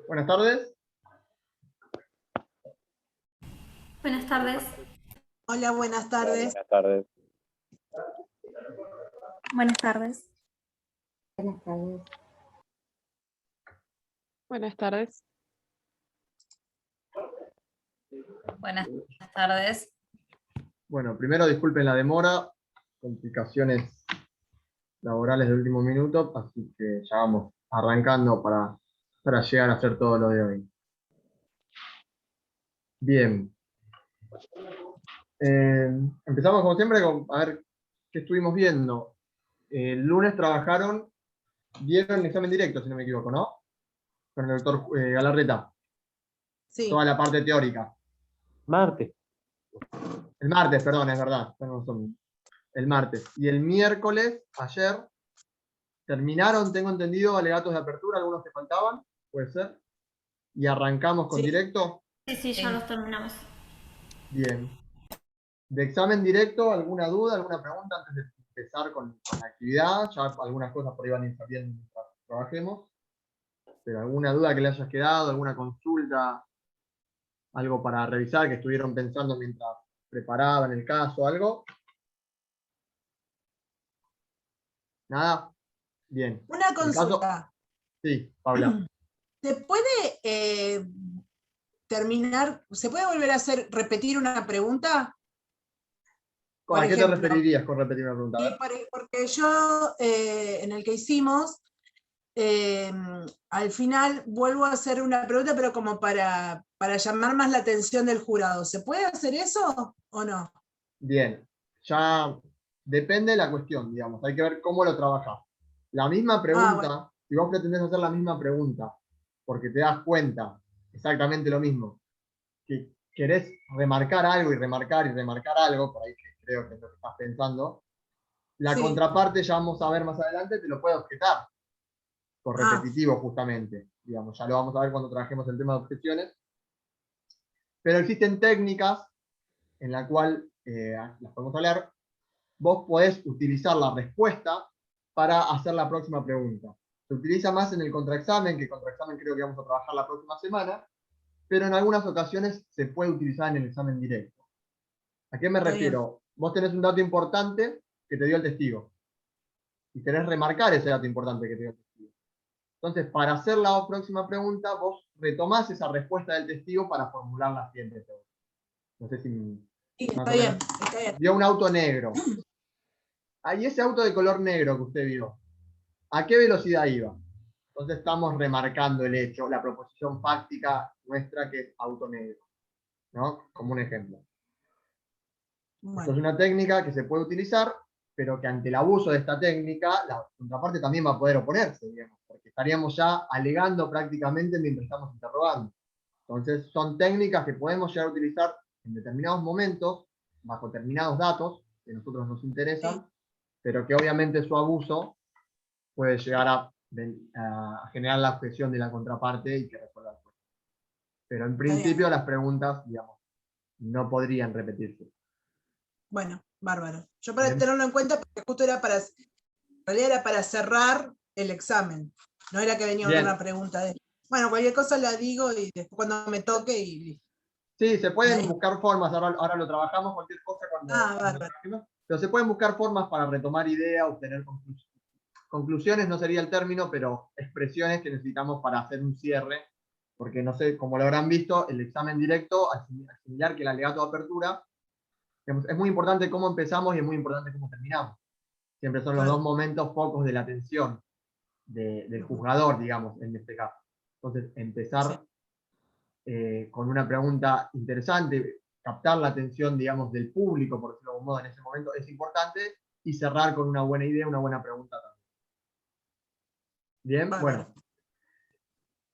Buenas tardes. Buenas tardes. Hola, buenas tardes. Buenas tardes. Buenas tardes. Buenas tardes. Buenas tardes. Buenas tardes. Bueno, primero disculpen la demora, complicaciones laborales de último minuto, así que ya vamos arrancando para llegar a hacer todo lo de hoy. Bien. Empezamos como siempre a ver qué estuvimos viendo. El lunes vieron el examen directo, si no me equivoco, ¿no? Con el doctor Galarreta. Sí. Toda la parte teórica. Martes. El martes, perdón, es verdad. El martes. Y el miércoles, ayer, terminaron, tengo entendido, alegatos de apertura, algunos que faltaban, puede ser. Y arrancamos con Sí. directo. Sí, ya los terminamos. Bien. De examen directo, ¿alguna duda, alguna pregunta antes de empezar con la actividad? Ya algunas cosas por ahí van a ir saliendo mientras trabajemos. Pero alguna duda que le hayas quedado, alguna consulta, algo para revisar que estuvieron pensando mientras preparaban el caso, algo. ¿Nada? Bien. Una consulta. Sí, Paula. ¿Se puede terminar, se puede volver a repetir una pregunta? ¿A qué te referirías con repetir una pregunta? Sí, porque yo, en el que hicimos, al final vuelvo a hacer una pregunta, pero como para llamar más la atención del jurado. ¿Se puede hacer eso o no? Bien, ya depende de la cuestión, digamos, hay que ver cómo lo trabajás. La misma pregunta, Bueno. si vos pretendés hacer la misma pregunta, porque te das cuenta, exactamente lo mismo, que querés remarcar algo y remarcar algo, por ahí que creo que es lo que estás pensando, la Sí. contraparte, ya vamos a ver más adelante, te lo puede objetar, por repetitivo justamente, digamos, ya lo vamos a ver cuando trabajemos el tema de objeciones, pero existen técnicas en la cual, las podemos hablar, vos podés utilizar la respuesta para hacer la próxima pregunta. Se utiliza más en el contraexamen, que contraexamen creo que vamos a trabajar la próxima semana, pero en algunas ocasiones se puede utilizar en el examen directo. ¿A qué me Está refiero? bien. Vos tenés un dato importante que te dio el testigo, y querés remarcar ese dato importante que te dio el testigo. Entonces, para hacer la próxima pregunta, vos retomás esa respuesta del testigo para formular la siguiente pregunta. No sé si Sí, más está o bien, menos. está bien. Vio un auto negro. Ahí ese auto de color negro que usted vio, ¿a qué velocidad iba? Entonces estamos remarcando el hecho, la proposición fáctica nuestra que es auto negro, ¿no? Como un ejemplo. Bueno. Esto es una técnica que se puede utilizar, pero que ante el abuso de esta técnica, la contraparte también va a poder oponerse, digamos, porque estaríamos ya alegando prácticamente mientras estamos interrogando. Entonces son técnicas que podemos llegar a utilizar en determinados momentos, bajo determinados datos que a nosotros nos interesan, Sí. pero que obviamente su abuso puede llegar a generar la objeción de la contraparte y que resuelva el juez. Pero en principio las preguntas, digamos, no podrían repetirse. Bueno, bárbaro. Yo para Bien. tenerlo en cuenta, porque justo en realidad era para cerrar el examen. No era que venía Bien. una pregunta de. Bueno, cualquier cosa la digo y después cuando me toque y. Sí, se pueden Ahí. buscar formas, ahora lo trabajamos, cualquier cosa cuando Bárbaro. trabajemos, pero se pueden buscar formas para retomar ideas, obtener conclusiones, conclusiones no sería el término, pero expresiones que necesitamos para hacer un cierre, porque no sé, como lo habrán visto, el examen directo, al similar que el alegato de apertura, es muy importante cómo empezamos y es muy importante cómo terminamos. Siempre son los Claro. dos momentos focos de la atención del juzgador, digamos, en este caso. Entonces, empezar con una pregunta interesante, captar la atención, digamos, del público, por decirlo de algún modo, en ese momento es importante, y cerrar con una buena idea, una buena pregunta también. Bien, Bárbaro.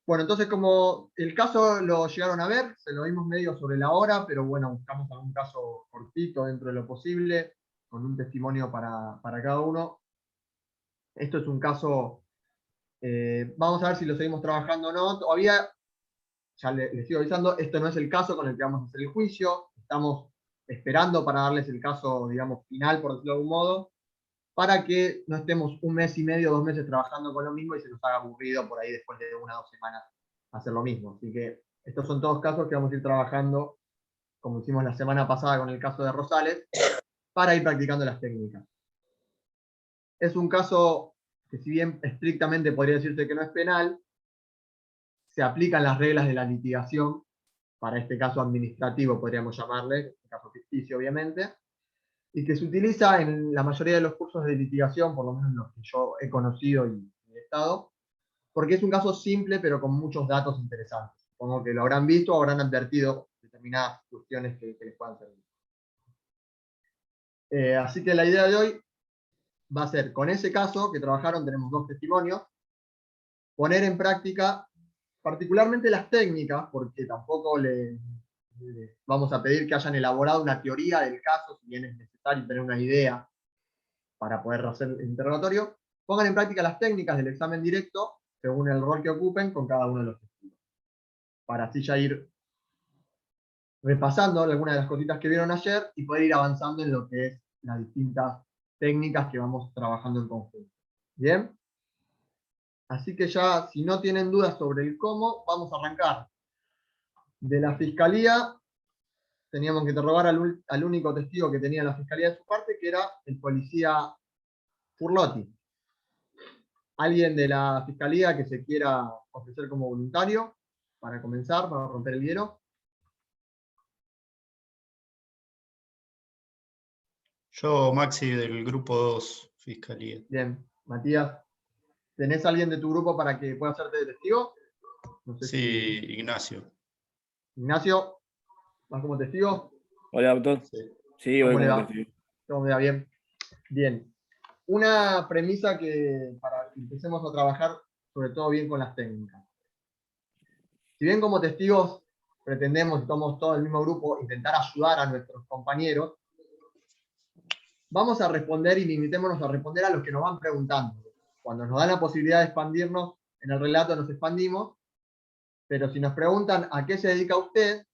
bueno, entonces como el caso lo llegaron a ver, se lo dimos medio sobre la hora, pero bueno, buscamos algún caso cortito dentro de lo posible, con un testimonio para cada uno. Esto es un caso, vamos a ver si lo seguimos trabajando o no. Todavía, ya les sigo avisando, esto no es el caso con el que vamos a hacer el juicio. Estamos esperando para darles el caso, digamos, final, por decirlo de algún modo, para que no estemos un mes y medio, 2 meses trabajando con lo mismo y se nos haga aburrido por ahí después de 1 o 2 semanas hacer lo mismo. Así que estos son todos casos que vamos a ir trabajando, como hicimos la semana pasada con el caso de Rosales, para ir practicando las técnicas. Es un caso que, si bien estrictamente podría decirse que no es penal, se aplican las reglas de la litigación, para este caso administrativo podríamos llamarle, este caso ficticio obviamente, y que se utiliza en la mayoría de los cursos de litigación, por lo menos los que yo he conocido y he estado, porque es un caso simple pero con muchos datos interesantes. Supongo que lo habrán visto o habrán advertido determinadas cuestiones que les puedan servir. Así que la idea de hoy va a ser, con ese caso que trabajaron, tenemos 2 testimonios, poner en práctica particularmente las técnicas, porque tampoco le vamos a pedir que hayan elaborado una teoría del caso, si bien es necesario tener una idea para poder hacer el interrogatorio. Pongan en práctica las técnicas del examen directo según el rol que ocupen con cada uno de los testigos, para así ya ir repasando algunas de las cositas que vieron ayer y poder ir avanzando en lo que es las distintas técnicas que vamos trabajando en conjunto. ¿Bien? Así que ya, si no tienen dudas sobre el cómo, vamos a arrancar. De la Fiscalía, teníamos que interrogar al único testigo que tenía la Fiscalía de su parte, que era el policía Furlotti. ¿Alguien de la Fiscalía que se quiera ofrecer como voluntario para comenzar, para romper el hielo? Yo, Maxi, del grupo 2, Fiscalía. Bien, Matías, ¿tenés alguien de tu grupo para que pueda hacerte de testigo? No sé Sí, si... Ignacio. Ignacio, ¿vas como testigo? Hola, doctor. Sí. Sí, ¿Cómo voy le como va? testigo. ¿Cómo me va? Bien. Bien. Una premisa que para que empecemos a trabajar, sobre todo bien con las técnicas. Si bien como testigos pretendemos, y somos todo el mismo grupo, intentar ayudar a nuestros compañeros, vamos a responder y limitémonos a responder a los que nos van preguntando. Cuando nos dan la posibilidad de expandirnos en el relato, nos expandimos, pero si nos preguntan a qué se dedica usted,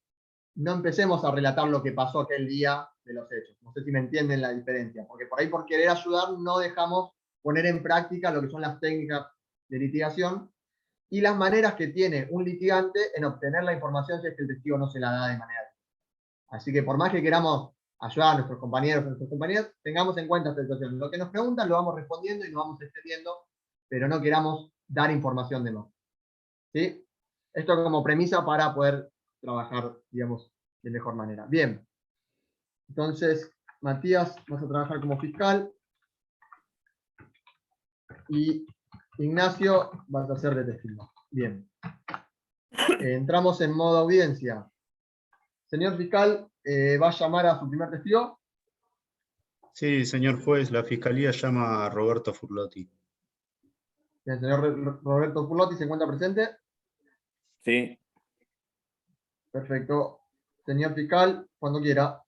no empecemos a relatar lo que pasó aquel día de los hechos. No sé si me entienden la diferencia, porque por ahí, por querer ayudar, no dejamos poner en práctica lo que son las técnicas de litigación y las maneras que tiene un litigante en obtener la información si es que el testigo no se la da de manera. Así que por más que queramos ayudar a nuestros compañeros, a nuestras compañeras, tengamos en cuenta esta situación. Lo que nos preguntan lo vamos respondiendo y nos vamos extendiendo, pero no queramos dar información de más. ¿Sí? Esto como premisa para poder trabajar, digamos, de mejor manera. Bien. Entonces, Matías, vas a trabajar como fiscal. Y Ignacio, vas a ser de testigo. Bien. Entramos en modo audiencia. Señor fiscal, ¿va a llamar a su primer testigo? Sí, señor juez, la Fiscalía llama a Roberto Furlotti. El señor Roberto Furlotti se encuentra presente. Sí, Perfecto. Señor fiscal, cuando quiera.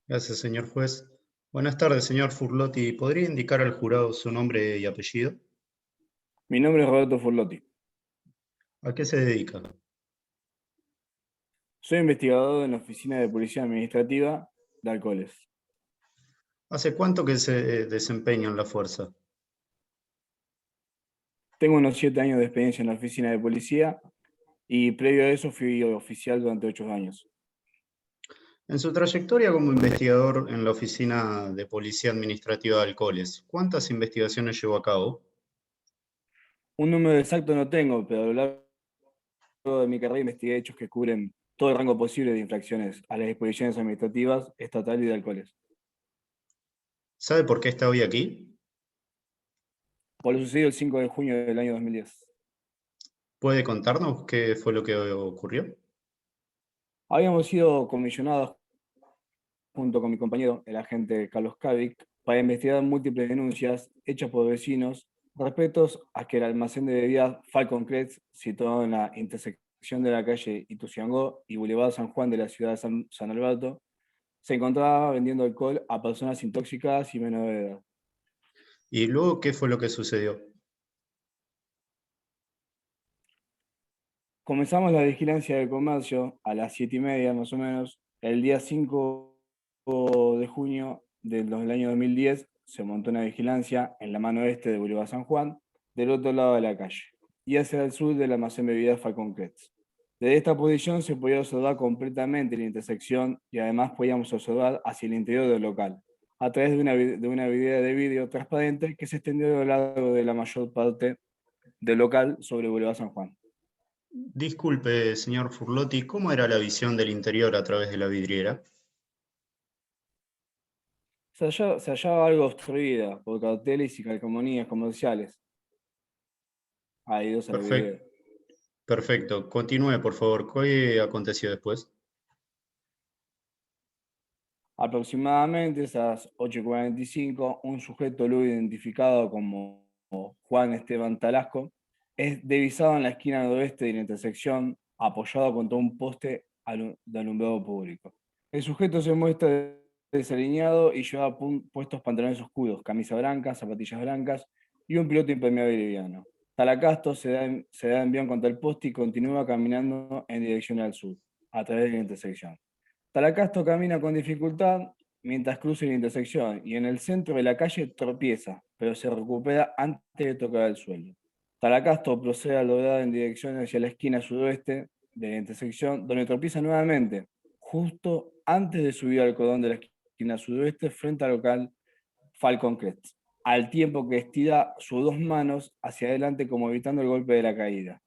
Gracias, señor juez. Buenas tardes, señor Furlotti. ¿Podría indicar al jurado su nombre y apellido? mi nombre es Roberto Furlotti. ¿A qué se dedica? Soy investigador en la Oficina de Policía Administrativa de Alcoles. ¿Hace cuánto que se desempeña en la fuerza? Tengo unos 7 años de experiencia en la Oficina de Policía y previo a eso fui oficial durante 8 años. En su trayectoria como investigador en la Oficina de Policía Administrativa de Alcoholes, ¿cuántas investigaciones llevó a cabo? Un número exacto no tengo, pero a lo largo de mi carrera investigué hechos que cubren todo el rango posible de infracciones a las disposiciones administrativas, estatales y de alcoholes. ¿Sabe por qué está hoy aquí? Por lo sucedido el 5 de junio del año 2010. ¿Puede contarnos qué fue lo que ocurrió? Habíamos sido comisionados junto con mi compañero, el agente Carlos Cavic, para investigar múltiples denuncias hechas por vecinos respecto a que el almacén de bebidas Falcon Crest, situado en la intersección de la calle Ituzaingó y Boulevard San Juan de la ciudad de San Alberto, se encontraba vendiendo alcohol a personas intoxicadas y menores de edad. ¿Y luego qué fue lo que sucedió? Comenzamos la vigilancia del comercio a las 7:30 más o menos. El día 5 de junio del año 2010 se montó una vigilancia en la mano este de Boulevard San Juan, del otro lado de la calle, y hacia el sur del almacén de bebidas Falcon Crest. Desde esta posición se podía observar completamente la intersección y además podíamos observar hacia el interior del local, a través de una vidriera de vidrio transparente que se extendió a lo largo de la mayor parte del local sobre Boulevard San Juan. Disculpe, señor Furlotti, ¿cómo era la visión del interior a través de la vidriera? Se hallaba algo obstruida por carteles y calcomanías comerciales adheridos a la vidriera. Perfecto. Continúe, por favor. ¿Qué aconteció después? Aproximadamente a esas 8:45, un sujeto luego identificado como Juan Esteban Talasco es divisado en la esquina noroeste de la intersección, apoyado contra un poste de alumbrado público. El sujeto se muestra desalineado y lleva puestos pantalones oscuros, camisa blanca, zapatillas blancas y un piloto impermeable liviano. Talacasto se da envión contra el poste y continúa caminando en dirección al sur, a través de la intersección. Talacasto camina con dificultad mientras cruza la intersección y en el centro de la calle tropieza, pero se recupera antes de tocar el suelo. Talacasto procede a lograr en dirección hacia la esquina sudoeste de la intersección, donde tropieza nuevamente, justo antes de subir al cordón de la esquina sudoeste frente al local Falcon Crest, al tiempo que estira sus dos manos hacia adelante como evitando el golpe de la caída,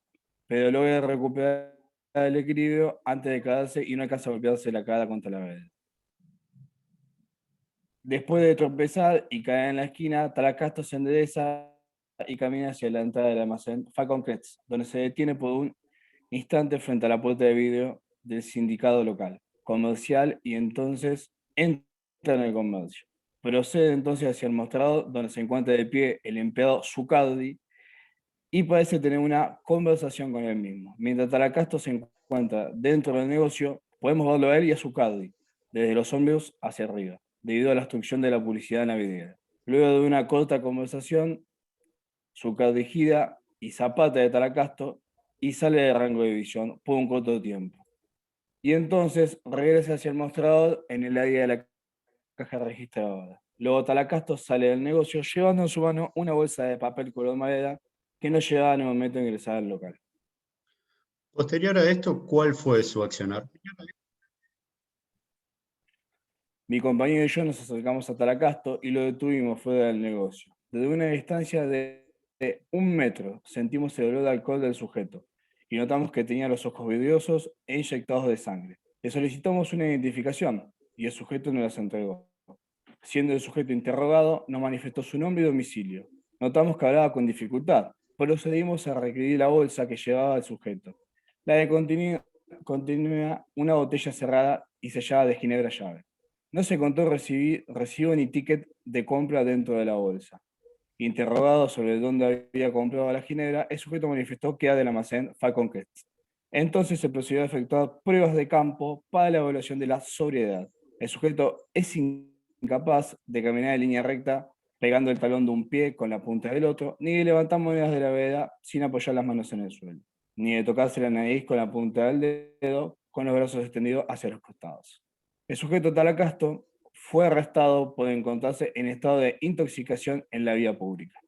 pero logra recuperar el equilibrio antes de caerse y no alcanza a golpearse la cara contra la pared. Después de tropezar y caer en la esquina, Talacasto se endereza y camina hacia la entrada del almacén Falcon Crest, donde se detiene por un instante frente a la puerta de vidrio del sindicato local, comercial, y entonces entra en el comercio. Procede entonces hacia el mostrador, donde se encuentra de pie el empleado Zucardi, y parece tener una conversación con él mismo. Mientras Talacasto se encuentra dentro del negocio, podemos verlo a él y a Zucardi, desde los hombros hacia arriba, debido a la obstrucción de la publicidad en la vidriera. Luego de una corta conversación, Zucardi gira y zapata de Talacasto y sale de rango de visión por un corto tiempo. Y entonces regresa hacia el mostrador en el área de la caja registradora. Luego Talacasto sale del negocio llevando en su mano una bolsa de papel color madera que no llevaba en el momento de ingresar al local. Posterior a esto, ¿cuál fue su accionar? Mi compañero y yo nos acercamos a Talacasto y lo detuvimos fuera del negocio. Desde una distancia de 1 metro sentimos el olor de alcohol del sujeto y notamos que tenía los ojos vidriosos e inyectados de sangre. Le solicitamos una identificación y el sujeto nos las entregó. Siendo el sujeto interrogado, nos manifestó su nombre y domicilio. Notamos que hablaba con dificultad. Procedimos a requerir la bolsa que llevaba el sujeto. La de contenía una botella cerrada y sellada de ginebra llave. No se contó recibo ni ticket de compra dentro de la bolsa. Interrogado sobre dónde había comprado la ginebra, el sujeto manifestó que era del almacén Falcon Crest. Entonces se procedió a efectuar pruebas de campo para la evaluación de la sobriedad. El sujeto es incapaz de caminar en línea recta pegando el talón de un pie con la punta del otro, ni de levantar monedas de la vereda sin apoyar las manos en el suelo, ni de tocarse la nariz con la punta del dedo con los brazos extendidos hacia los costados. El sujeto Talacasto fue arrestado por encontrarse en estado de intoxicación en la vía pública.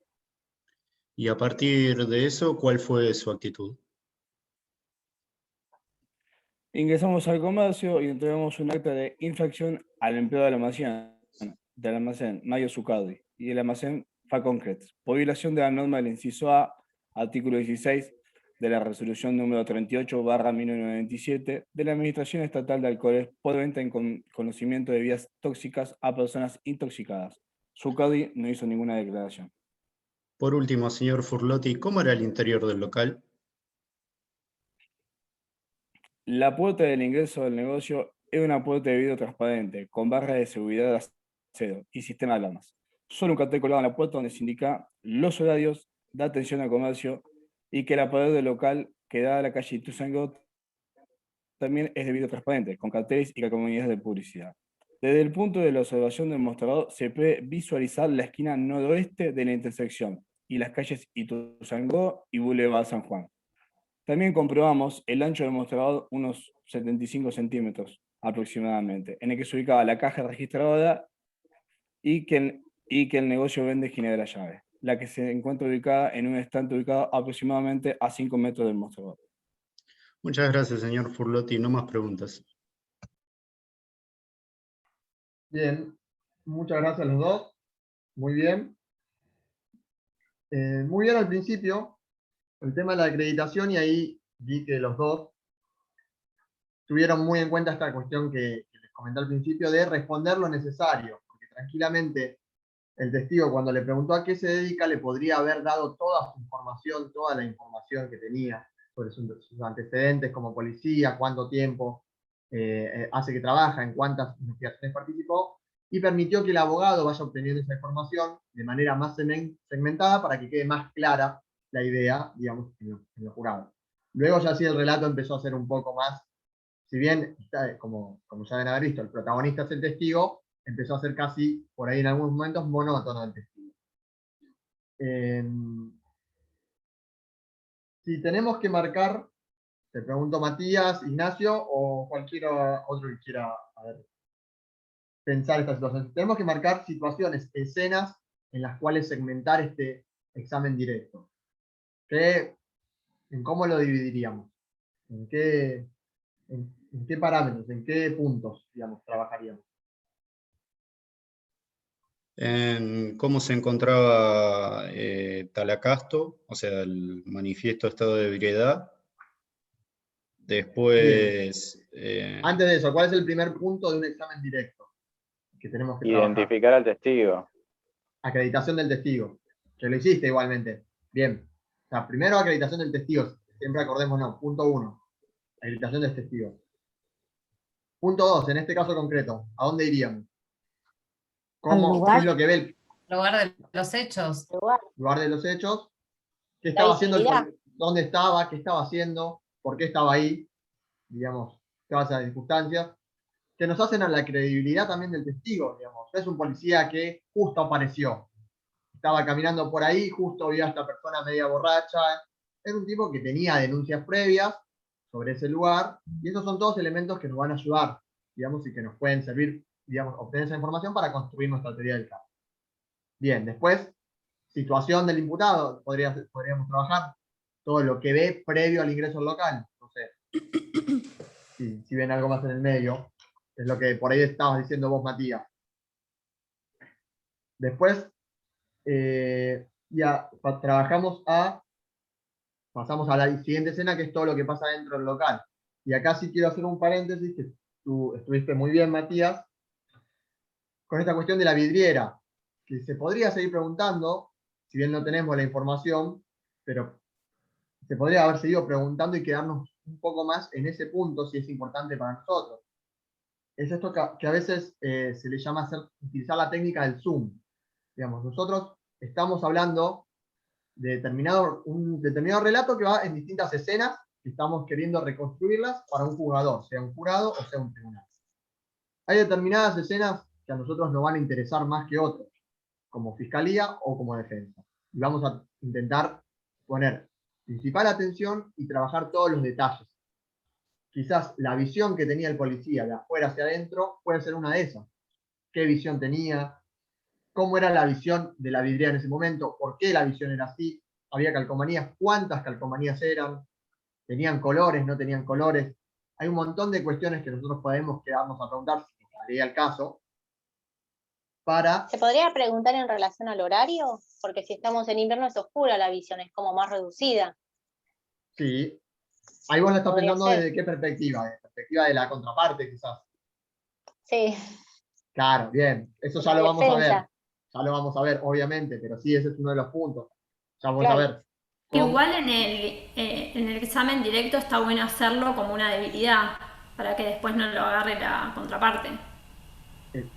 Y a partir de eso, ¿cuál fue su actitud? Ingresamos al comercio y entregamos un acta de infracción al empleado del almacén Mario Zucardi y del almacén Faconcrets, por violación de la norma del inciso A, artículo 16 de la resolución número 38/1997 de la Administración Estatal de Alcoholes por venta en conocimiento de bebidas tóxicas a personas intoxicadas. Zucardi no hizo ninguna declaración. Por último, señor Furlotti, ¿cómo era el interior del local? La puerta del ingreso del negocio era una puerta de vidrio transparente, con barra de seguridad de acero y sistema de alarmas. Solo un cartel colgado en la puerta donde se indica los horarios de atención al comercio y que la pared del local que da a la calle Ituzaingó también es de vidrio transparente, con carteles y calcomanías de publicidad. Desde el punto de la observación del mostrador se puede visualizar la esquina noroeste de la intersección y las calles Ituzaingó y Boulevard San Juan. También comprobamos el ancho del mostrador, unos 75 centímetros aproximadamente, en el que se ubicaba la caja registradora y que el negocio vende Ginebra de la Llave, la que se encuentra ubicada en un estante ubicado aproximadamente a 5 metros del mostrador. Muchas gracias, señor Furlotti. No más preguntas. Bien, muchas gracias a los dos. Muy bien. Muy bien al principio, el tema de la acreditación, y ahí vi que los dos tuvieron muy en cuenta esta cuestión que les comenté al principio de responder lo necesario, porque tranquilamente el testigo, cuando le preguntó a qué se dedica, le podría haber dado toda su información, toda la información que tenía sobre sus antecedentes como policía, cuánto tiempo hace que trabaja, en cuántas investigaciones participó, y permitió que el abogado vaya obteniendo esa información de manera más segmentada para que quede más clara la idea, digamos, en los jurados. Luego ya sí el relato empezó a ser un poco más, si bien, como ya deben haber visto, el protagonista es el testigo, empezó a ser casi, por ahí en algunos momentos, monótono el testigo. Si tenemos que marcar, te pregunto Matías, Ignacio, o cualquier otro que quiera pensar esta situación. Tenemos que marcar situaciones, escenas, en las cuales segmentar este examen directo. ¿En cómo lo dividiríamos? ¿En qué parámetros? ¿En qué puntos, digamos, trabajaríamos? En cómo se encontraba Talacasto, o sea, el manifiesto de estado de ebriedad. Después... Antes de eso, ¿cuál es el primer punto de un examen directo que tenemos que trabajar? Identificar al testigo. Acreditación del testigo, que lo hiciste igualmente. Bien. O sea, primero acreditación del testigo, siempre acordémonos. Punto 1, acreditación del testigo. Punto 2, en este caso concreto, ¿a dónde iríamos? ¿Qué es lo que ve el Lugar de los hechos. lugar de los hechos? ¿Qué estaba haciendo? ¿Dónde estaba? ¿Qué estaba haciendo? ¿Por qué estaba ahí? Digamos, todas esas circunstancias que nos hacen a la credibilidad también del testigo, digamos. No es un policía que justo apareció. Estaba caminando por ahí, justo vio a esta persona media borracha. Era un tipo que tenía denuncias previas sobre ese lugar, y esos son todos elementos que nos van a ayudar, digamos, y que nos pueden servir, digamos, obtener esa información para construir nuestra teoría del caso. Bien, después, situación del imputado, podríamos trabajar todo lo que ve previo al ingreso al local. No sé, si ven algo más en el medio, es lo que por ahí estabas diciendo vos, Matías. Después, ya pasamos a la siguiente escena, que es todo lo que pasa dentro del local. Y acá sí quiero hacer un paréntesis, que tú estuviste muy bien, Matías, con esta cuestión de la vidriera, que se podría seguir preguntando, si bien no tenemos la información, pero se podría haber seguido preguntando y quedarnos un poco más en ese punto, si es importante para nosotros. Es esto que a veces se le llama utilizar la técnica del zoom. Digamos, nosotros estamos hablando de un determinado relato que va en distintas escenas, que estamos queriendo reconstruirlas para un jugador, sea un jurado o sea un tribunal. Hay determinadas escenas que a nosotros nos van a interesar más que otras, como fiscalía o como defensa. Y vamos a intentar poner principal atención y trabajar todos los detalles. Quizás la visión que tenía el policía de afuera hacia adentro puede ser una de esas. ¿Qué visión tenía? ¿Cómo era la visión de la vidriera en ese momento? ¿Por qué la visión era así? ¿Había calcomanías? ¿Cuántas calcomanías eran? ¿Tenían colores? ¿No tenían colores? hay un montón de cuestiones que nosotros podemos quedarnos a preguntar, si nos daría el caso, para... ¿Se podría preguntar en relación al horario? Porque si estamos en invierno es oscura la visión, es como más reducida. Sí, ahí vos lo estás Podría pensando ser. desde qué perspectiva, desde la perspectiva de la contraparte quizás. Sí. Claro, bien, eso ya La lo vamos a ver, defensa. ya lo vamos a ver, obviamente, pero sí, ese es uno de los puntos. Ya vamos Claro. a ver. cómo- Igual en el examen directo está bueno hacerlo como una debilidad, para que después no lo agarre la contraparte.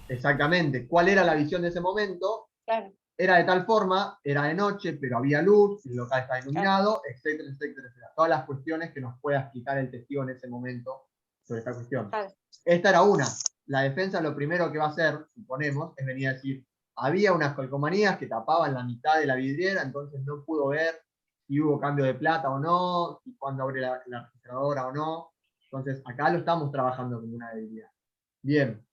Exactamente, cuál era la visión de ese momento, Claro. era de tal forma, era de noche, pero había luz, el local está iluminado, etcétera, etcétera, etcétera. Todas las cuestiones que nos pueda explicar el testigo en ese momento sobre esta cuestión. Claro. Esta era una. La defensa lo primero que va a hacer, suponemos, es venir a decir, había unas calcomanías que tapaban la mitad de la vidriera, entonces no pudo ver si hubo cambio de plata o no, si cuándo abre la registradora o no. Entonces, acá lo estamos trabajando como una debilidad. Bien.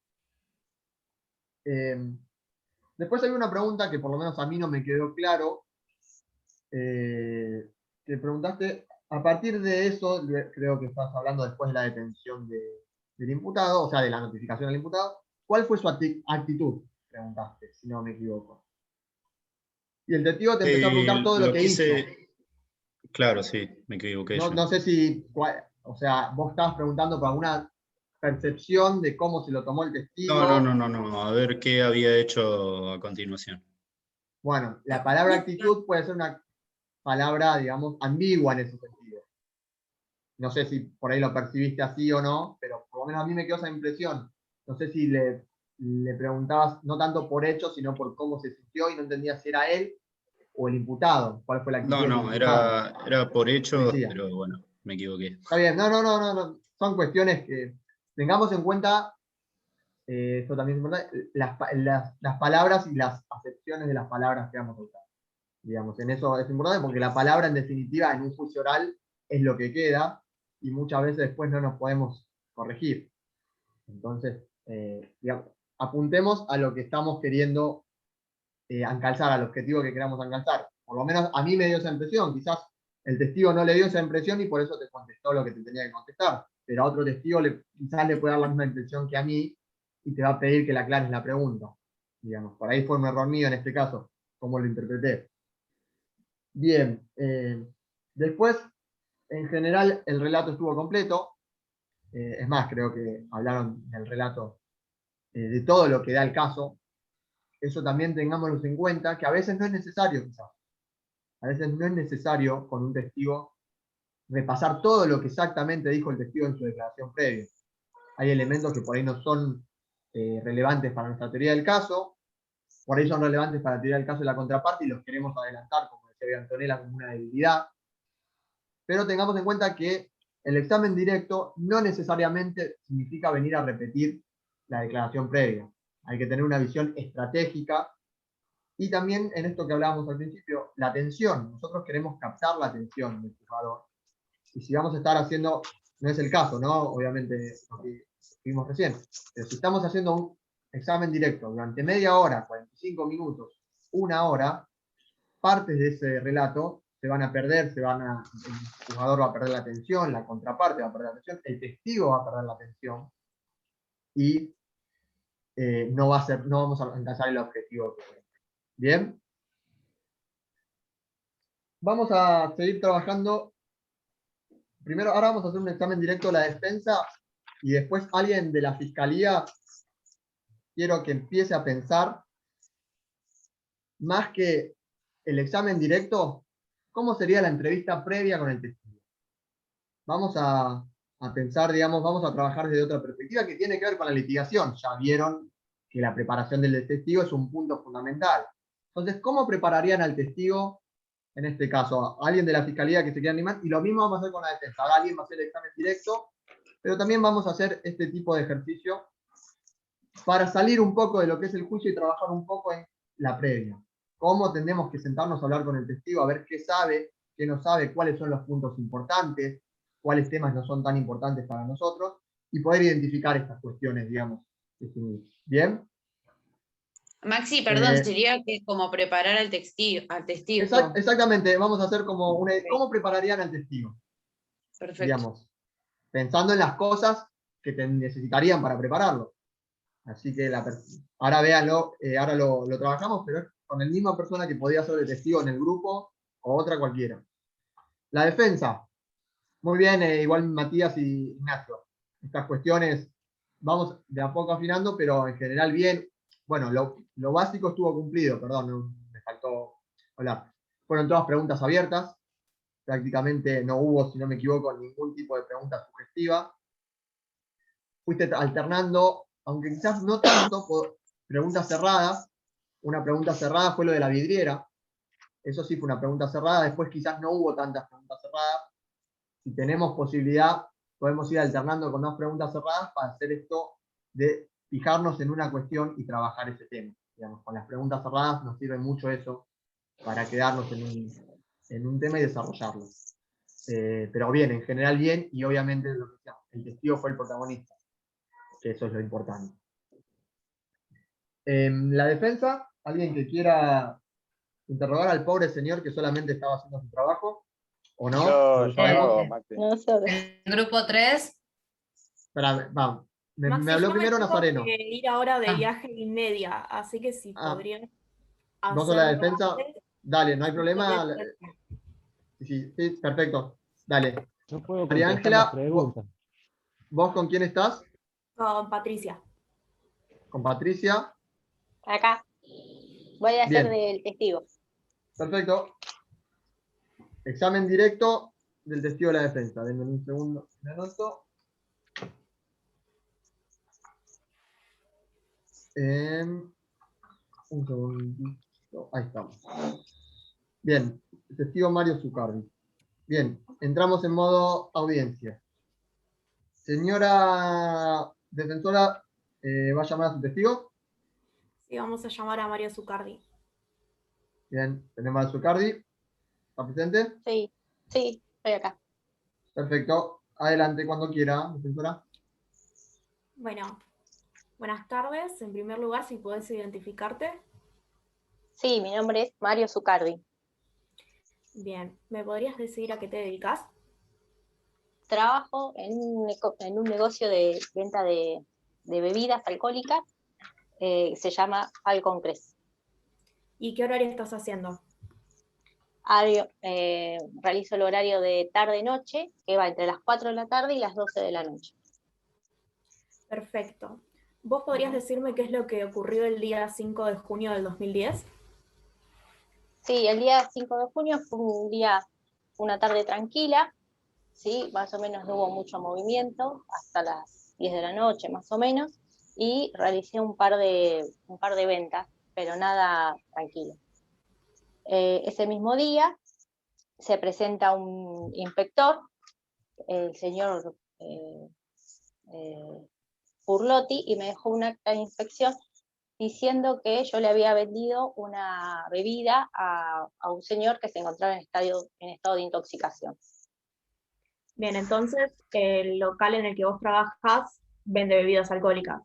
Después hay una pregunta que por lo menos a mí no me quedó claro, que preguntaste, a partir de eso, creo que estás hablando después de la detención del imputado, o sea, de la notificación del imputado, ¿cuál fue su actitud? Preguntaste, si no me equivoco. Y el testigo te empezó a preguntar todo lo que hizo. Claro, sí, me equivoqué yo. No sé si, o sea, vos estabas preguntando por alguna percepción de cómo se lo tomó el testigo. No, a ver qué había hecho a continuación. Bueno, la palabra actitud puede ser una palabra, digamos, ambigua en ese sentido. No sé si por ahí lo percibiste así o no, pero por lo menos a mí me quedó esa impresión. No sé si le preguntabas no tanto por hecho, sino por cómo se sintió y no entendía si era él o el imputado. ¿Cuál fue la actitud del imputado? Era por hechos, Policía. pero bueno, me equivoqué. Está bien, no. Son cuestiones que tengamos en cuenta, esto también es importante, las palabras y las acepciones de las palabras que vamos a usar. Digamos, en eso es importante porque la palabra en definitiva en un juicio oral es lo que queda y muchas veces después no nos podemos corregir. Entonces, digamos, apuntemos a lo que estamos queriendo encalzar, al objetivo que queramos encalzar. Por lo menos a mí me dio esa impresión, quizás el testigo no le dio esa impresión y por eso te contestó lo que te tenía que contestar, pero a otro testigo quizás le puede dar la misma impresión que a mí y te va a pedir que le aclares la pregunta. Digamos, por ahí fue un error mío en este caso, como lo interpreté. Bien, después, en general, el relato estuvo completo. Es más, creo que hablaron del relato, de todo lo que da el caso. Eso también tengámoslo en cuenta, que a veces no es necesario, quizás. A veces no es necesario con un testigo repasar todo lo que exactamente dijo el testigo en su declaración previa. Hay elementos que por ahí no son relevantes para nuestra teoría del caso, por ahí son relevantes para la teoría del caso de la contraparte y los queremos adelantar, como decía Antonella, como una debilidad. Pero tengamos en cuenta que el examen directo no necesariamente significa venir a repetir la declaración previa. Hay que tener una visión estratégica y también en esto que hablábamos al principio, la atención. Nosotros queremos captar la atención del jugador. Y si vamos a estar haciendo, no es el caso, ¿no? Obviamente lo que vimos recién, pero si estamos haciendo un examen directo durante media hora, 45 minutos, una hora, partes de ese relato se van a perder, el jugador va a perder la atención, la contraparte va a perder la atención, el testigo va a perder la atención y no vamos a alcanzar el objetivo. Bien. Vamos a seguir trabajando. Primero, ahora vamos a hacer un examen directo de la defensa y después alguien de la fiscalía quiero que empiece a pensar más que el examen directo, ¿cómo sería la entrevista previa con el testigo? Vamos a pensar, digamos, vamos a trabajar desde otra perspectiva que tiene que ver con la litigación. Ya vieron que la preparación del testigo es un punto fundamental. Entonces, ¿cómo prepararían al testigo, en este caso, a alguien de la fiscalía que se quiera animar? Y lo mismo vamos a hacer con la defensa. Alguien va a hacer el examen directo, pero también vamos a hacer este tipo de ejercicio para salir un poco de lo que es el juicio y trabajar un poco en la previa. Cómo tenemos que sentarnos a hablar con el testigo, a ver qué sabe, qué no sabe, cuáles son los puntos importantes, cuáles temas no son tan importantes para nosotros, y poder identificar estas cuestiones, digamos. ¿Bien? Maxi, perdón, sería que como preparar al testigo. Exactamente, vamos a hacer como ¿cómo prepararían al testigo? Perfecto. Digamos. pensando en las cosas que te necesitarían para prepararlo. Así que ahora véanlo, ahora lo trabajamos, pero es con la misma persona que podía ser de testigo en el grupo o otra cualquiera. La defensa. Muy bien, igual Matías y Ignacio. Estas cuestiones vamos de a poco afinando, pero en general bien. Bueno, lo básico estuvo cumplido, perdón, me faltó hablar. Fueron todas preguntas abiertas. Prácticamente no hubo, si no me equivoco, ningún tipo de pregunta sugestiva. Fuiste alternando, aunque quizás no tanto, por preguntas cerradas. Una pregunta cerrada fue lo de la vidriera. Eso sí fue una pregunta cerrada. Después quizás no hubo tantas preguntas cerradas. Si tenemos posibilidad, podemos ir alternando con 2 preguntas cerradas para hacer esto de fijarnos en una cuestión y trabajar ese tema. Digamos, con las preguntas cerradas nos sirve mucho eso para quedarnos en un tema y desarrollarlo. Pero bien, en general bien, y obviamente el testigo fue el protagonista, que eso es lo importante. La defensa, alguien que quiera interrogar al pobre señor que solamente estaba haciendo su trabajo, ¿o no? Yo ¿No lo sabemos? Maxi. No sé. Grupo 3. Espera, vamos. Me Maxi, habló yo me primero tengo Nazareno. que ir ahora de Ah. viaje y media, así que si Ah, podrían ¿vos sos la hacerlo defensa? antes, Dale, no hay estaría problema. perfecto. Sí, sí, perfecto. Dale. Yo puedo María contestar las Ángela, preguntas. ¿vos con quién estás? Con Patricia. ¿Con Patricia? Acá. Voy a hacer Bien. del testigo. Perfecto. Examen directo del testigo de la defensa. Denme un segundo. Me anoto. Un segundito. Ahí estamos. Bien. Testigo Mario Zucardi. Bien. Entramos en modo audiencia. Señora defensora, ¿va a llamar a su testigo? Sí, vamos a llamar a Mario Zucardi. Bien. Tenemos a Zucardi. ¿Está presente? Sí, sí, estoy acá. Perfecto. Adelante cuando quiera, defensora. Bueno, buenas tardes. En primer lugar, si podés identificarte. Sí, mi nombre es Mario Zucardi. Bien, ¿me podrías decir a qué te dedicas? Trabajo en un negocio de venta de bebidas alcohólicas. Se llama Alconcres. ¿Y qué horario estás haciendo? Realizo el horario de tarde-noche, que va entre las 4 de la tarde y las 12 de la noche. Perfecto. ¿Vos podrías decirme qué es lo que ocurrió el día 5 de junio del 2010? Sí, el día 5 de junio fue una tarde tranquila, ¿sí? Más o menos no hubo mucho movimiento, hasta las 10 de la noche más o menos, y realicé un par de ventas, pero nada tranquilo. Ese mismo día se presenta un inspector, el señor Burlotti, y me dejó un acta de inspección diciendo que yo le había vendido una bebida a un señor que se encontraba en estado de intoxicación. Bien, entonces el local en el que vos trabajás vende bebidas alcohólicas.